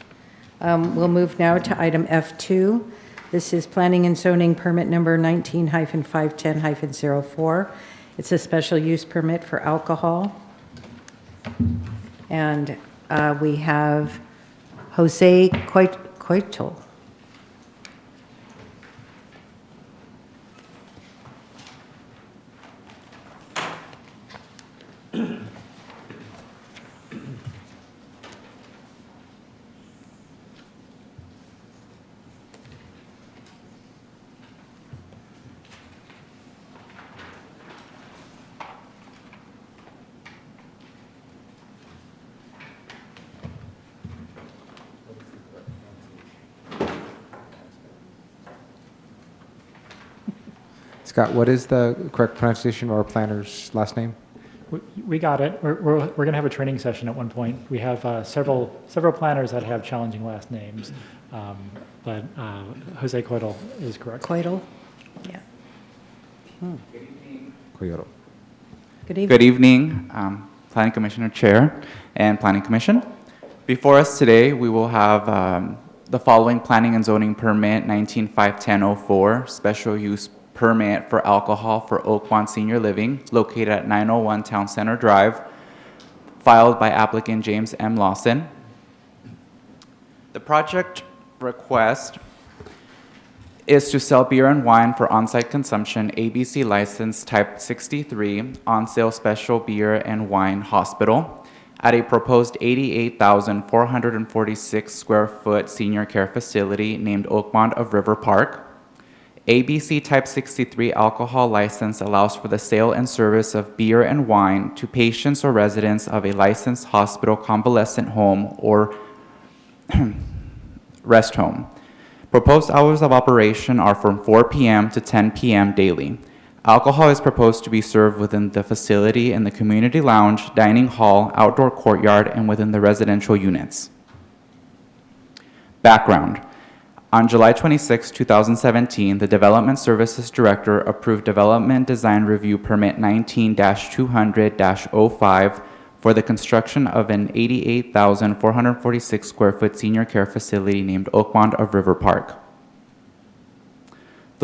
We'll move now to item F2. This is Planning and Zoning Permit Number 19-510-04. It's a special use permit for alcohol. And we have Jose Coitel. Scott, what is the correct pronunciation of our planner's last name? We got it. We're going to have a training session at one point. We have several planners that have challenging last names, but Jose Coitel is correct. Coitel? Yeah. Coyote. Good evening. Good evening, Planning Commissioner Chair and Planning Commission. Before us today, we will have the following Planning and Zoning Permit 19-510-04, Special Use Permit for Alcohol for Oakmont Senior Living, located at 901 Town Center Drive, filed by applicant James M. Lawson. The project request is to sell beer and wine for on-site consumption, ABC license type 63, on-sale special beer and wine hospital at a proposed 88,446 square foot senior care facility named Oakmont of Riverpark. ABC type 63 alcohol license allows for the sale and service of beer and wine to patients or residents of a licensed hospital, convalescent home, or rest home. Proposed hours of operation are from 4 p.m. to 10 p.m. daily. Alcohol is proposed to be served within the facility in the community lounge, dining hall, outdoor courtyard, and within the residential units. Background. On July 26, 2017, the Development Services Director approved Development Design Review Permit 19-200-05 for the construction of an 88,446 square foot senior care facility named Oakmont of Riverpark.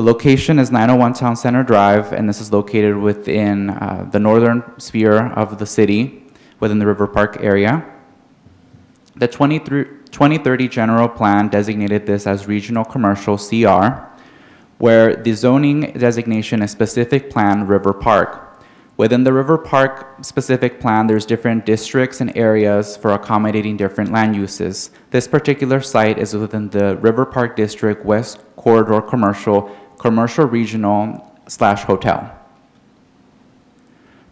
The location is 901 Town Center Drive, and this is located within the northern sphere of the city, within the Riverpark area. The 2030 general plan designated this as regional commercial CR, where the zoning designation is specific plan Riverpark. Within the Riverpark specific plan, there's different districts and areas for accommodating different land uses. This particular site is within the Riverpark District West Corridor Commercial Regional / Hotel.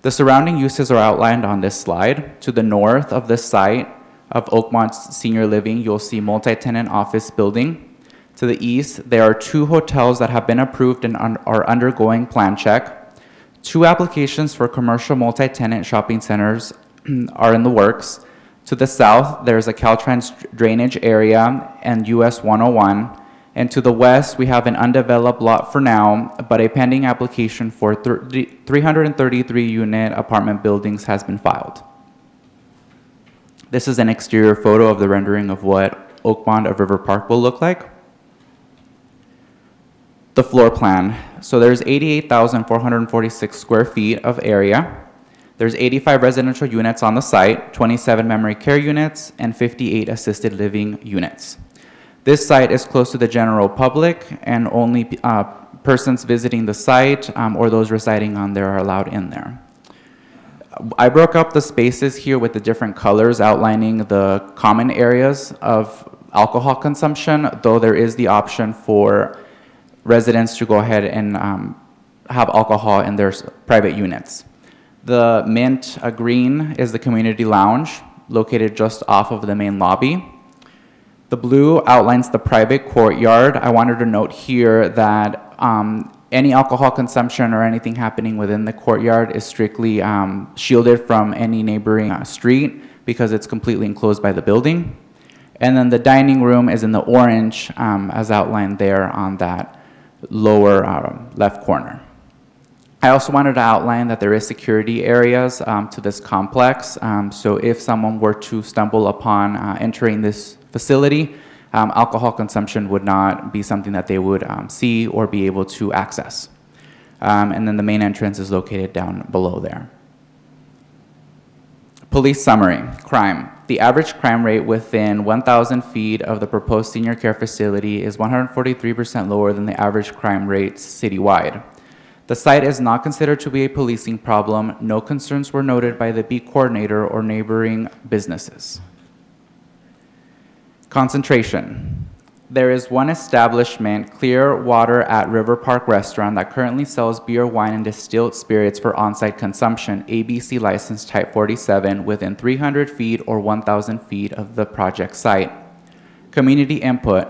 The surrounding uses are outlined on this slide. To the north of this site of Oakmont Senior Living, you'll see multi-tenant office building. To the east, there are 2 hotels that have been approved and are undergoing plan check. 2 applications for commercial multi-tenant shopping centers are in the works. To the south, there's a Caltrans drainage area and US 101. And to the west, we have an undeveloped lot for now, but a pending application for 333 unit apartment buildings has been filed. This is an exterior photo of the rendering of what Oakmont of Riverpark will look like. The floor plan. So there's 88,446 square feet of area. There's 85 residential units on the site, 27 memory care units, and 58 assisted living units. This site is close to the general public, and only persons visiting the site or those residing on there are allowed in there. I broke up the spaces here with the different colors outlining the common areas of alcohol consumption, though there is the option for residents to go ahead and have alcohol in their private units. The mint green is the community lounge located just off of the main lobby. The blue outlines the private courtyard. I wanted to note here that any alcohol consumption or anything happening within the courtyard is strictly shielded from any neighboring street because it's completely enclosed by the building. And then the dining room is in the orange as outlined there on that lower left corner. I also wanted to outline that there is security areas to this complex. So if someone were to stumble upon entering this facility, alcohol consumption would not be something that they would see or be able to access. And then the main entrance is located down below there. Police summary, crime. The average crime rate within 1,000 feet of the proposed senior care facility is 143% lower than the average crime rate citywide. The site is not considered to be a policing problem. No concerns were noted by the beat coordinator or neighboring businesses. Concentration. There is one establishment, Clear Water at Riverpark Restaurant, that currently sells beer, wine, and distilled spirits for on-site consumption, ABC license type 47, within 300 feet or 1,000 feet of the project site. Community input.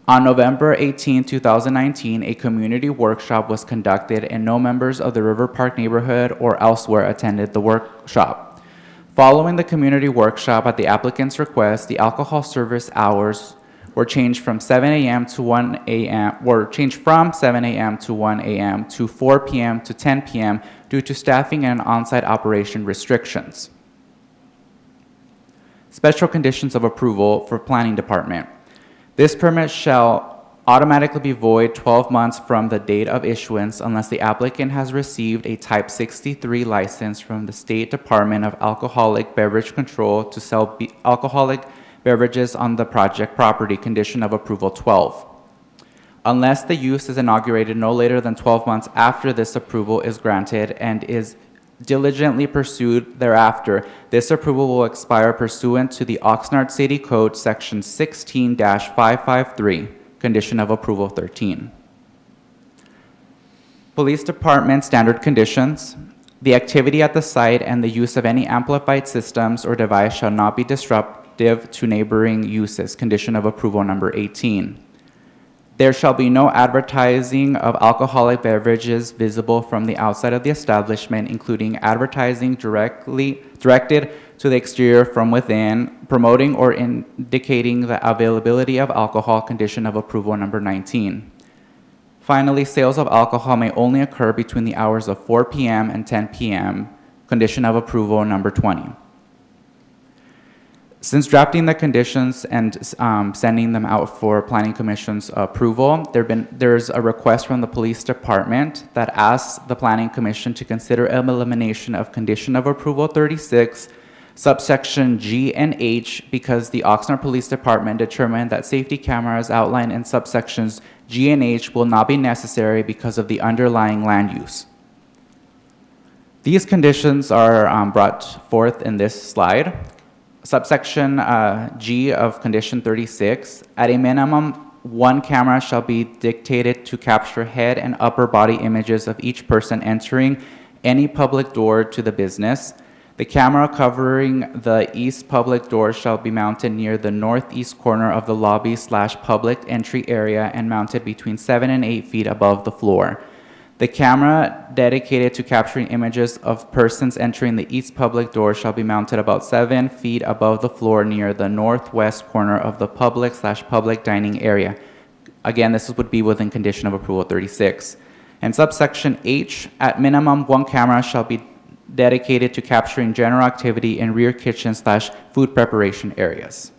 On November 18, 2019, a community workshop was conducted and no members of the Riverpark neighborhood or elsewhere attended the workshop. Following the community workshop, at the applicant's request, the alcohol service hours were changed from 7 a.m. to 1 a.m. from 7 a.m. to 1 a.m. to 4 p.m. to 10 p.m. due to staffing and on-site operation restrictions. Special conditions of approval for Planning Department. This permit shall automatically be void 12 months from the date of issuance unless the applicant has received a Type 63 license from the State Department of Alcoholic Beverage Control to sell alcoholic beverages on the project property. Condition of approval 12. Unless the use is inaugurated no later than 12 months after this approval is granted and is diligently pursued thereafter, this approval will expire pursuant to the Oxnard City Code Section 16-553, Condition of Approval 13. Police Department Standard Conditions. The activity at the site and the use of any amplified systems or device shall not be disruptive to neighboring uses. Condition of Approval number 18. There shall be no advertising of alcoholic beverages visible from the outside of the establishment, including advertising directed to the exterior from within, promoting or indicating the availability of alcohol. Condition of approval number 19. Finally, sales of alcohol may only occur between the hours of 4 p.m. and 10 p.m. Condition of approval number 20. Since drafting the conditions and sending them out for Planning Commission's approval, there's a request from the Police Department that asks the Planning Commission to consider elimination of condition of approval 36, subsection G and H, because the Oxnard Police Department determined that safety cameras outlined in subsections G and H will not be necessary because of the underlying land use. These conditions are brought forth in this slide. Subsection G of condition 36, at a minimum, one camera shall be dictated to capture head and upper body images of each person entering any public door to the business. The camera covering the east public door shall be mounted near the northeast corner of the lobby/public entry area and mounted between 7 and 8 feet above the floor. The camera dedicated to capturing images of persons entering the east public door shall be mounted about 7 feet above the floor near the northwest corner of the public/public dining area. Again, this would be within condition of approval 36. And subsection H, at minimum, one camera shall be dedicated to capturing general activity in rear kitchen/food preparation areas.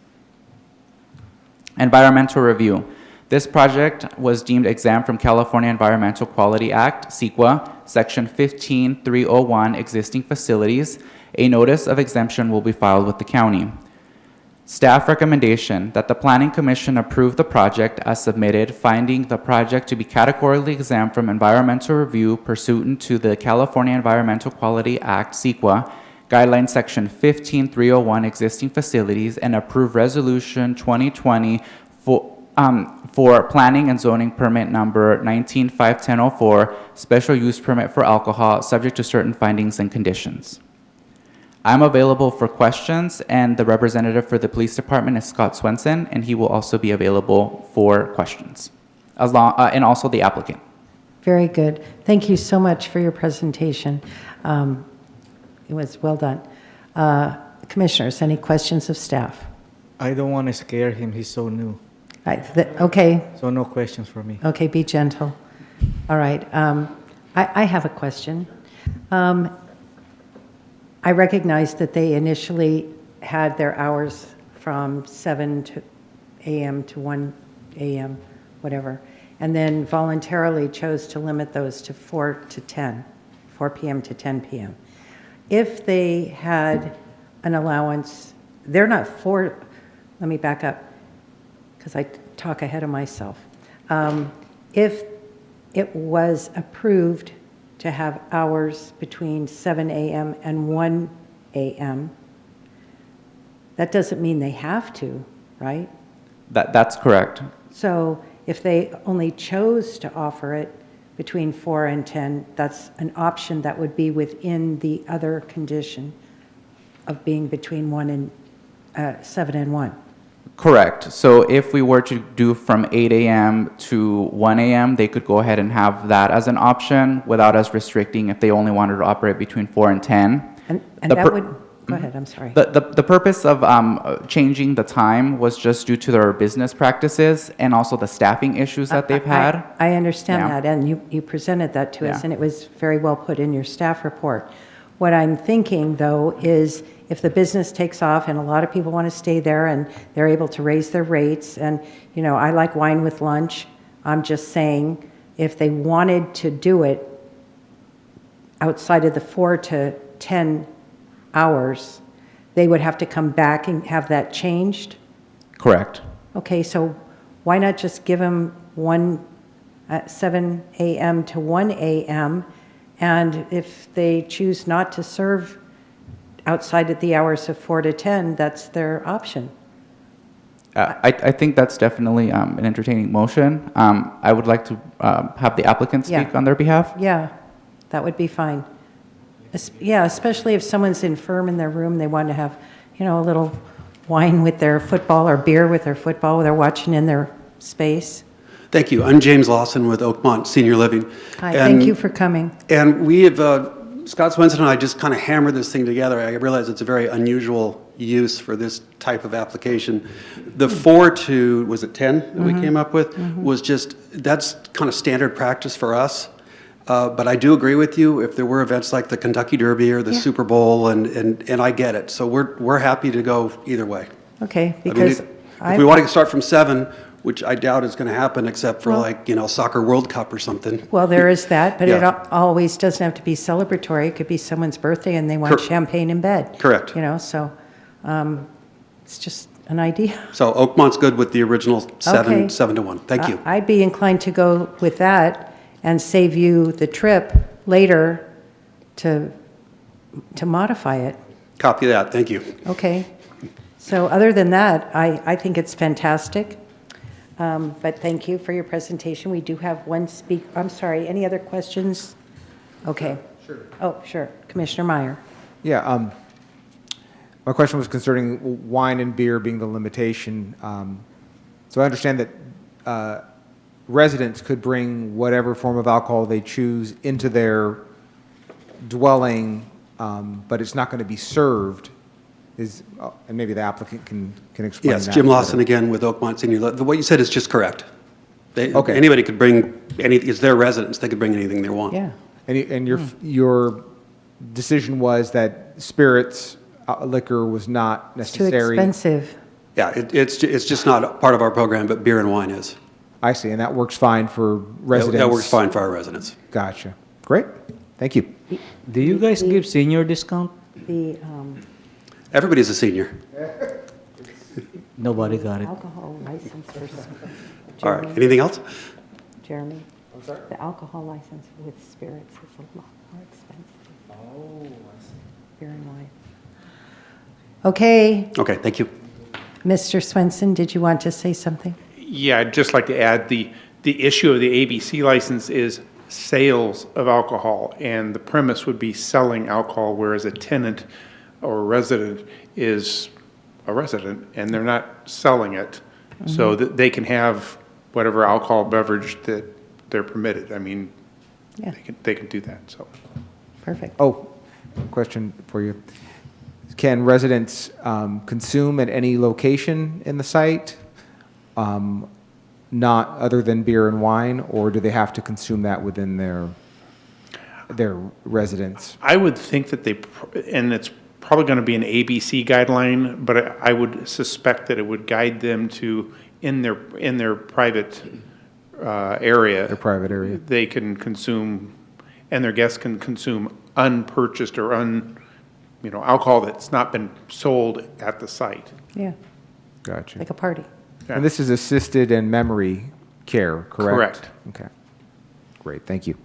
Environmental review. This project was deemed exempt from California Environmental Quality Act, CEQA, Section 15301, existing facilities. A notice of exemption will be filed with the county. Staff recommendation that the Planning Commission approve the project as submitted, finding the project to be categorically exempt from environmental review pursuant to the California Environmental Quality Act, CEQA, Guideline Section 15301, existing facilities, and approve Resolution 2020 for planning and zoning permit number 19-51004, special use permit for alcohol, subject to certain findings and conditions. I'm available for questions, and the representative for the police department is Scott Swenson, and he will also be available for questions, and also the applicant. Very good. Thank you so much for your presentation. It was well done. Commissioners, any questions of staff? I don't want to scare him. He's so new. Okay. So no questions for me. Okay, be gentle. All right. I have a question. I recognize that they initially had their hours from 7 a.m. to 1 a.m., whatever, and then voluntarily chose to limit those to 4 p.m. to 10 p.m. If they had an allowance, they're not for, let me back up, because I talk ahead of myself. If it was approved to have hours between 7 a.m. and 1 a.m., that doesn't mean they have to, right? That's correct. So if they only chose to offer it between 4 and 10, that's an option that would be within the other condition of being between 7 and 1. Correct. So if we were to do from 8 a.m. to 1 a.m., they could go ahead and have that as an option without us restricting if they only wanted to operate between 4 and 10. And that would, go ahead, I'm sorry. The purpose of changing the time was just due to their business practices and also the staffing issues that they've had. I understand Yeah. that, and you presented that to us, Yeah. and it was very well put in your staff report. What I'm thinking, though, is if the business takes off and a lot of people want to stay there and they're able to raise their rates, and, you know, I like wine with lunch, I'm just saying, if they wanted to do it outside of the 4 to 10 hours, they would have to come back and have that changed? Correct. Okay, so why not just give them 7 a.m. to 1 a.m., and if they choose not to serve outside of the hours of 4 to 10, that's their option. I think that's definitely an entertaining motion. I would like to have the applicant speak Yeah. on their behalf. Yeah, that would be fine. Yeah, especially if someone's infirm in their room, they want to have, you know, a little wine with their football or beer with their football, they're watching in their space. Thank you. I'm James Lawson with Oakmont Senior Living. Hi, thank you for coming. And we have, Scott Swenson and I just kind of hammered this thing together. I realize it's a very unusual use for this type of application. The 4 to, was it 10 that we came up with, was just, that's kind of standard practice for us. But I do agree with you, if there were events like the Kentucky Derby or the Super Bowl, and I get it. So we're happy to go either way. Okay, I mean, because if we want to start from 7, which I doubt is going to happen except for Well- Soccer World Cup or something. Well, there is that, but it Yeah. always doesn't have to be celebratory. It could be someone's birthday and they want champagne in bed. Correct. So it's just an idea. So Oakmont's good with the original Okay. 7 to 1. Thank you. I'd be inclined to go with that and save you the trip later to modify it. Copy that. Thank you. Okay. So other than that, I think it's fantastic. But thank you for your presentation. We do have one I'm sorry, any other questions? Okay. Sure. Oh, sure. Commissioner Meyer. Yeah, my question was concerning wine and beer being the limitation. So I understand that residents could bring whatever form of alcohol they choose into their dwelling, but it's not going to be served. And maybe the applicant can explain that. Yes, Jim Lawson better. again with Oakmont Senior. What you said is just correct. Okay. Anybody could bring it's their residence. They could bring anything they want. Yeah. And your decision was that spirits liquor was not It's too necessary? expensive. Yeah, it's just not part of our program, but beer and wine is. I see, and that works fine for residents? That works fine for our residents. Gotcha. Great. Thank you. Do you guys give senior discount? The Everybody's a senior. Nobody got it. alcohol license for All right. Anything else? Jeremy? I'm sorry? The alcohol license with spirits is a lot more expensive. Oh, I see. Beer and wine. Okay. Okay, thank you. Mr. Swenson, did you want to say something? Yeah, I'd just like to add the issue of the ABC license is sales of alcohol, and the premise would be selling alcohol, whereas a tenant or a resident is a resident, and they're not selling it, so that they can have whatever alcohol beverage that they're permitted. I mean, Yeah. they can do that, so. Perfect. Oh, question for you. Can residents consume at any location in the site, not other than beer and wine, or do they have to consume that within their residence? I would think that and it's probably going to be an ABC guideline, but I would suspect that it would guide them to, in their private area. Their private area. They can consume, and their guests can consume unpurchased or alcohol that's not been sold at the site. Yeah, Gotcha. like a party. And this is assisted and memory care, correct? Correct. Okay. Great, thank you.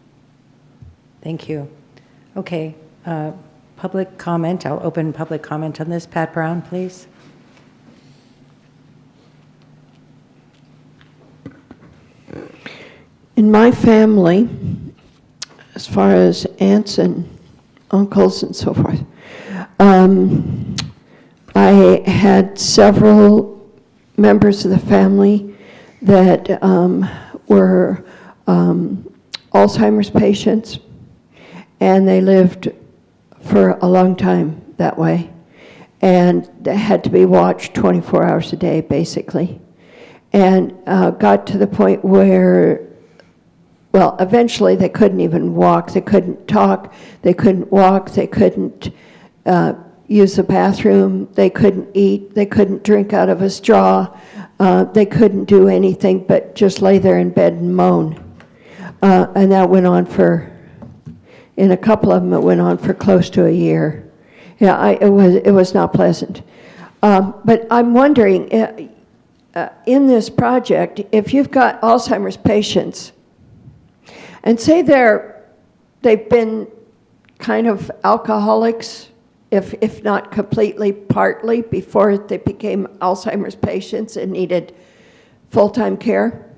Thank you. Okay, public comment. I'll open public comment on this. Pat Brown, please. In my family, as far as aunts and uncles and so forth, I had several members of the family that were Alzheimer's patients, and they lived for a long time that way, and they had to be watched 24 hours a day, basically, and got to the point where, well, eventually they couldn't even walk, they couldn't talk, they couldn't walk, they couldn't use the bathroom, they couldn't eat, they couldn't drink out of a straw, they couldn't do anything but just lay there in bed and moan. And that went on in a couple of them, it went on for close to a year. Yeah, it was not pleasant. But I'm wondering, in this project, if you've got Alzheimer's patients, and say they've been kind of alcoholics, if not completely, partly, before they became Alzheimer's patients and needed full-time care,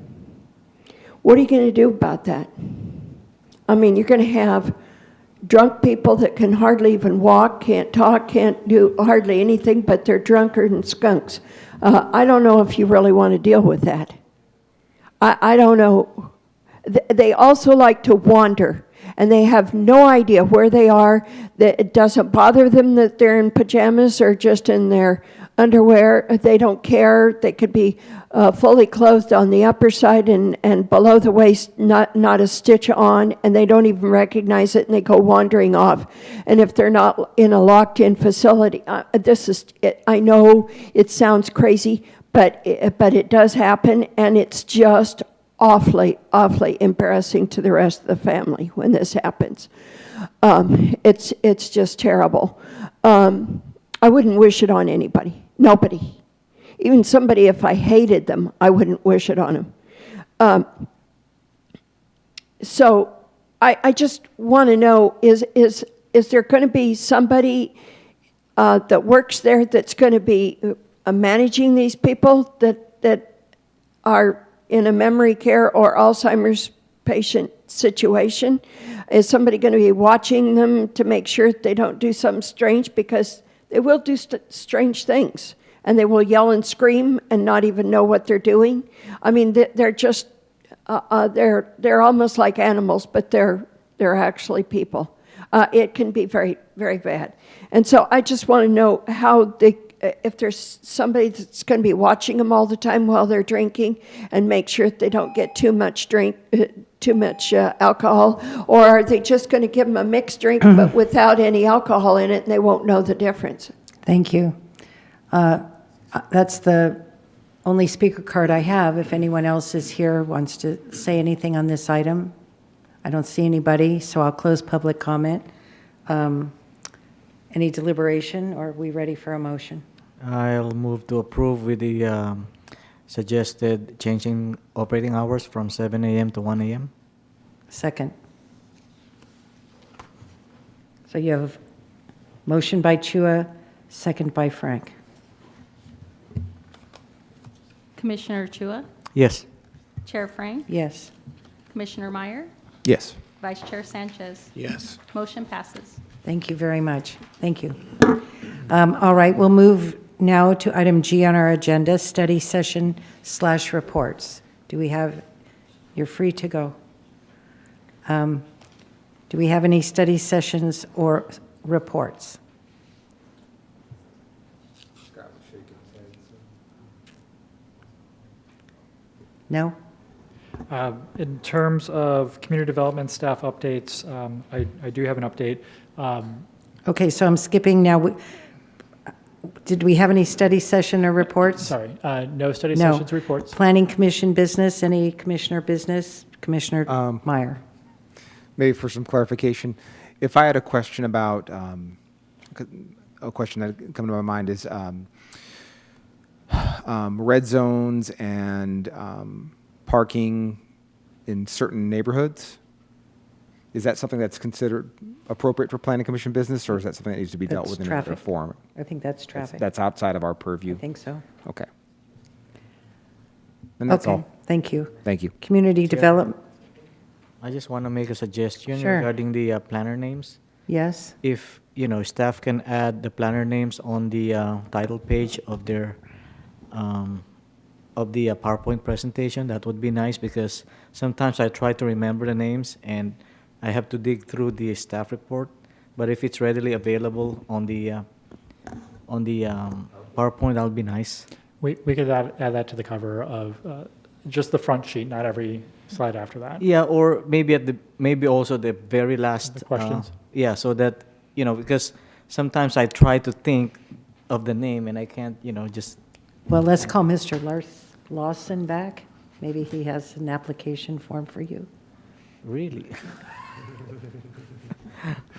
what are you going to do about that? I mean, you're going to have drunk people that can hardly even walk, can't talk, can't do hardly anything, but they're drunkards and skunks. I don't know if you really want to deal with that. I don't know. They also like to wander, and they have no idea where they are. That it doesn't bother them that they're in pajamas or just in their underwear. They don't care. They could be fully clothed on the upper side and below the waist, not a stitch on, and they don't even recognize it, and they go wandering off. And if they're not in a locked-in facility, I know it sounds crazy, but it does happen, and it's just awfully embarrassing to the rest of the family when this happens. It's just terrible. I wouldn't wish it on anybody. Nobody. Even somebody, if I hated them, I wouldn't wish it on them. So I just want to know, is there going to be somebody that works there that's going to be managing these people that are in a memory care or Alzheimer's patient situation? Is somebody going to be watching them to make sure that they don't do something strange? Because they will do strange things, and they will yell and scream and not even know what they're doing. I mean, they're just, they're almost like animals, but they're actually people. It can be very, very bad. And so I just want to know how if there's somebody that's going to be watching them all the time while they're drinking and make sure that they don't get too much alcohol, or are they just going to give them a mixed drink but without any alcohol in it, and they won't know the difference? Thank you. That's the only speaker card I have. If anyone else is here, wants to say anything on this item. I don't see anybody, so I'll close public comment. Any deliberation, or are we ready for a motion? I'll move to approve with the suggested changing operating hours from 7 a.m. to 1 a.m. Second. So you have motion by Chua, second by Frank. Commissioner Chua, Yes. Chair Frank, Yes. Commissioner Meyer, Yes. Vice Chair Sanchez. Yes. Motion passes. Thank you very much. Thank you. All right, we'll move now to item G on our agenda, study session / reports. Do we have, you're free to go. Do we have any study sessions or reports? No? In terms of community development staff updates, I do have an update. Okay, so I'm skipping now. Did we have any study session or reports? Sorry, no study No. sessions reports. Planning Commission business, any commissioner business? Commissioner Meyer. Maybe for some clarification, if I had a question about, a question that come to my mind is red zones and parking in certain neighborhoods. Is that something that's considered appropriate for Planning Commission business, or is that something that needs to be dealt That's with in traffic. another forum? I think that's traffic. That's outside of our purview. I think so. Okay. And that's Okay, all. thank you. Thank you. Community development, I just want to make a suggestion Sure. regarding the planner names. yes? If, staff can add the planner names on the title page of their, of the PowerPoint presentation, that would be nice, because sometimes I try to remember the names and I have to dig through the staff report. But if it's readily available on the PowerPoint, that would be nice. We could add that to the cover of just the front sheet, not every slide after that. Yeah, or maybe maybe also the very last. The questions? Yeah, so that, because sometimes I try to think of the name and I can't, just. Well, let's call Mr. Lawson back. Maybe he has an application form for you. Really?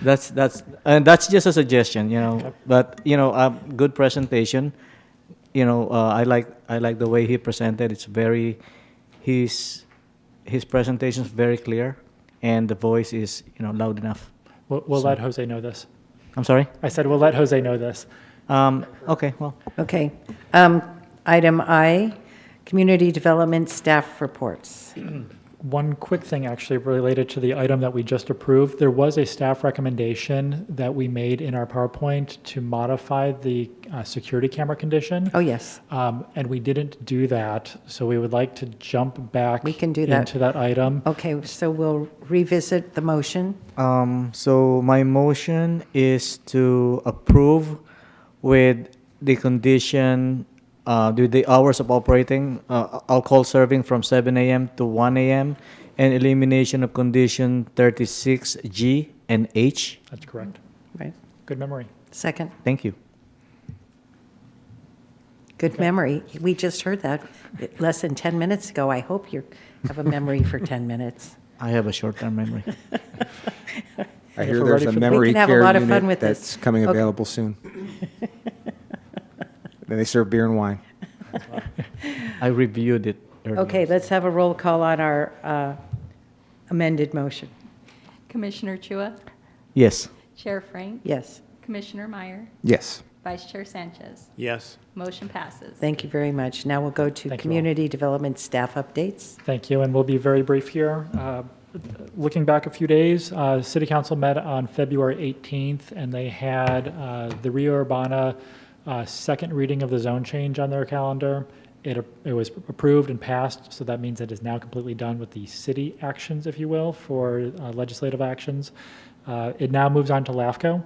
That's just a suggestion, But good presentation. I like the way he presented. It's very, his presentation is very clear, and the voice is loud enough. We'll let Jose know this. I'm sorry. I said we'll let Jose know this. Okay. Well. Okay. Item I, community development staff reports. One quick thing actually related to the item that we just approved. There was a staff recommendation that we made in our PowerPoint to modify the security camera condition. Oh, yes. And we didn't do that, so we would like to jump back We can do that. into that item. Okay, so we'll revisit the motion. So my motion is to approve with the condition, the hours of operating, alcohol serving from 7 a.m. to 1 a.m. and elimination of condition 36G and H. That's correct. Right. Good memory. Second. Thank you. Good memory. We just heard that less than 10 minutes ago. I hope you have a memory for 10 minutes. I have a short-term memory. I If hear we're there's ready a for- memory We can have a care lot of fun unit with this. that's coming Okay. available soon. Then they serve beer and wine. I reviewed it earlier. Okay, let's have a roll call on our amended motion. Commissioner Chua, Yes. Chair Frank, Yes, Commissioner Meyer, Yes. Vice Chair Sanchez. Yes. Motion passes. thank you very much. Now we'll go to Thank you all. community development staff updates. Thank you, and we'll be very brief here. Looking back a few days, City Council met on February 18th, and they had the Rio Urbana second reading of the zone change on their calendar. It was approved and passed, so that means it is now completely done with the city actions, if you will, for legislative actions. It now moves on to LAFCO,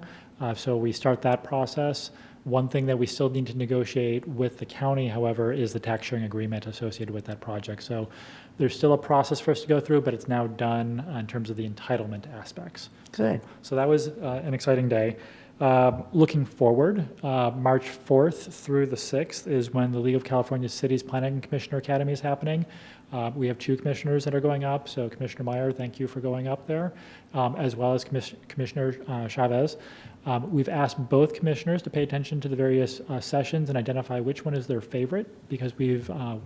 so we start that process. One thing that we still need to negotiate with the county, however, is the tax sharing agreement associated with that project. So there's still a process for us to go through, but it's now done in terms of the entitlement aspects. Good. So that was an exciting day. Looking forward, March 4th through the 6th is when the League of California Cities Planning Commissioner Academy is happening. We have 2 commissioners that are going up, so Commissioner Meyer, thank you for going up there, as well as Commissioner Chavez. We've asked both commissioners to pay attention to the various sessions and identify which one is their favorite, because we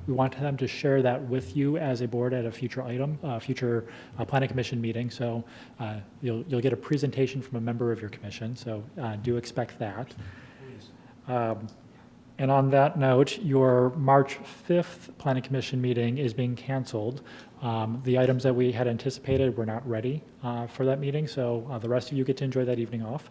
want them to share that with you as a board at a future item, future planning commission meeting. So you'll get a presentation from a member of your commission, so do expect that. And on that note, your March 5th Planning Commission meeting is being canceled. The items that we had anticipated were not ready for that meeting, so the rest of you get to enjoy that evening off.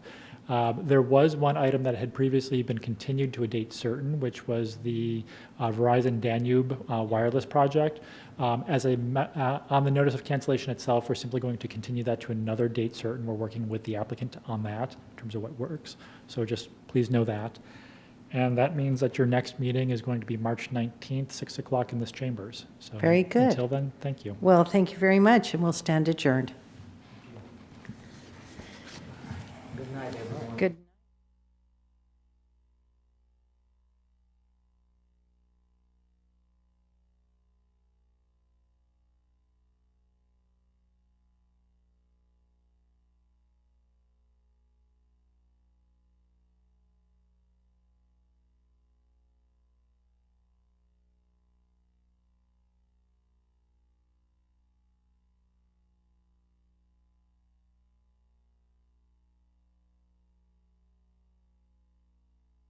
There was one item that had previously been continued to a date certain, which was the Verizon Danube wireless project. On the notice of cancellation itself, we're simply going to continue that to another date certain. We're working with the applicant on that in terms of what works. So just please know that. And that means that your next meeting is going to be March 19th, 6 o'clock in this chambers. So Very good. Until then, thank you. Well, thank you very much, and we'll stand adjourned. Good night, everyone. Good.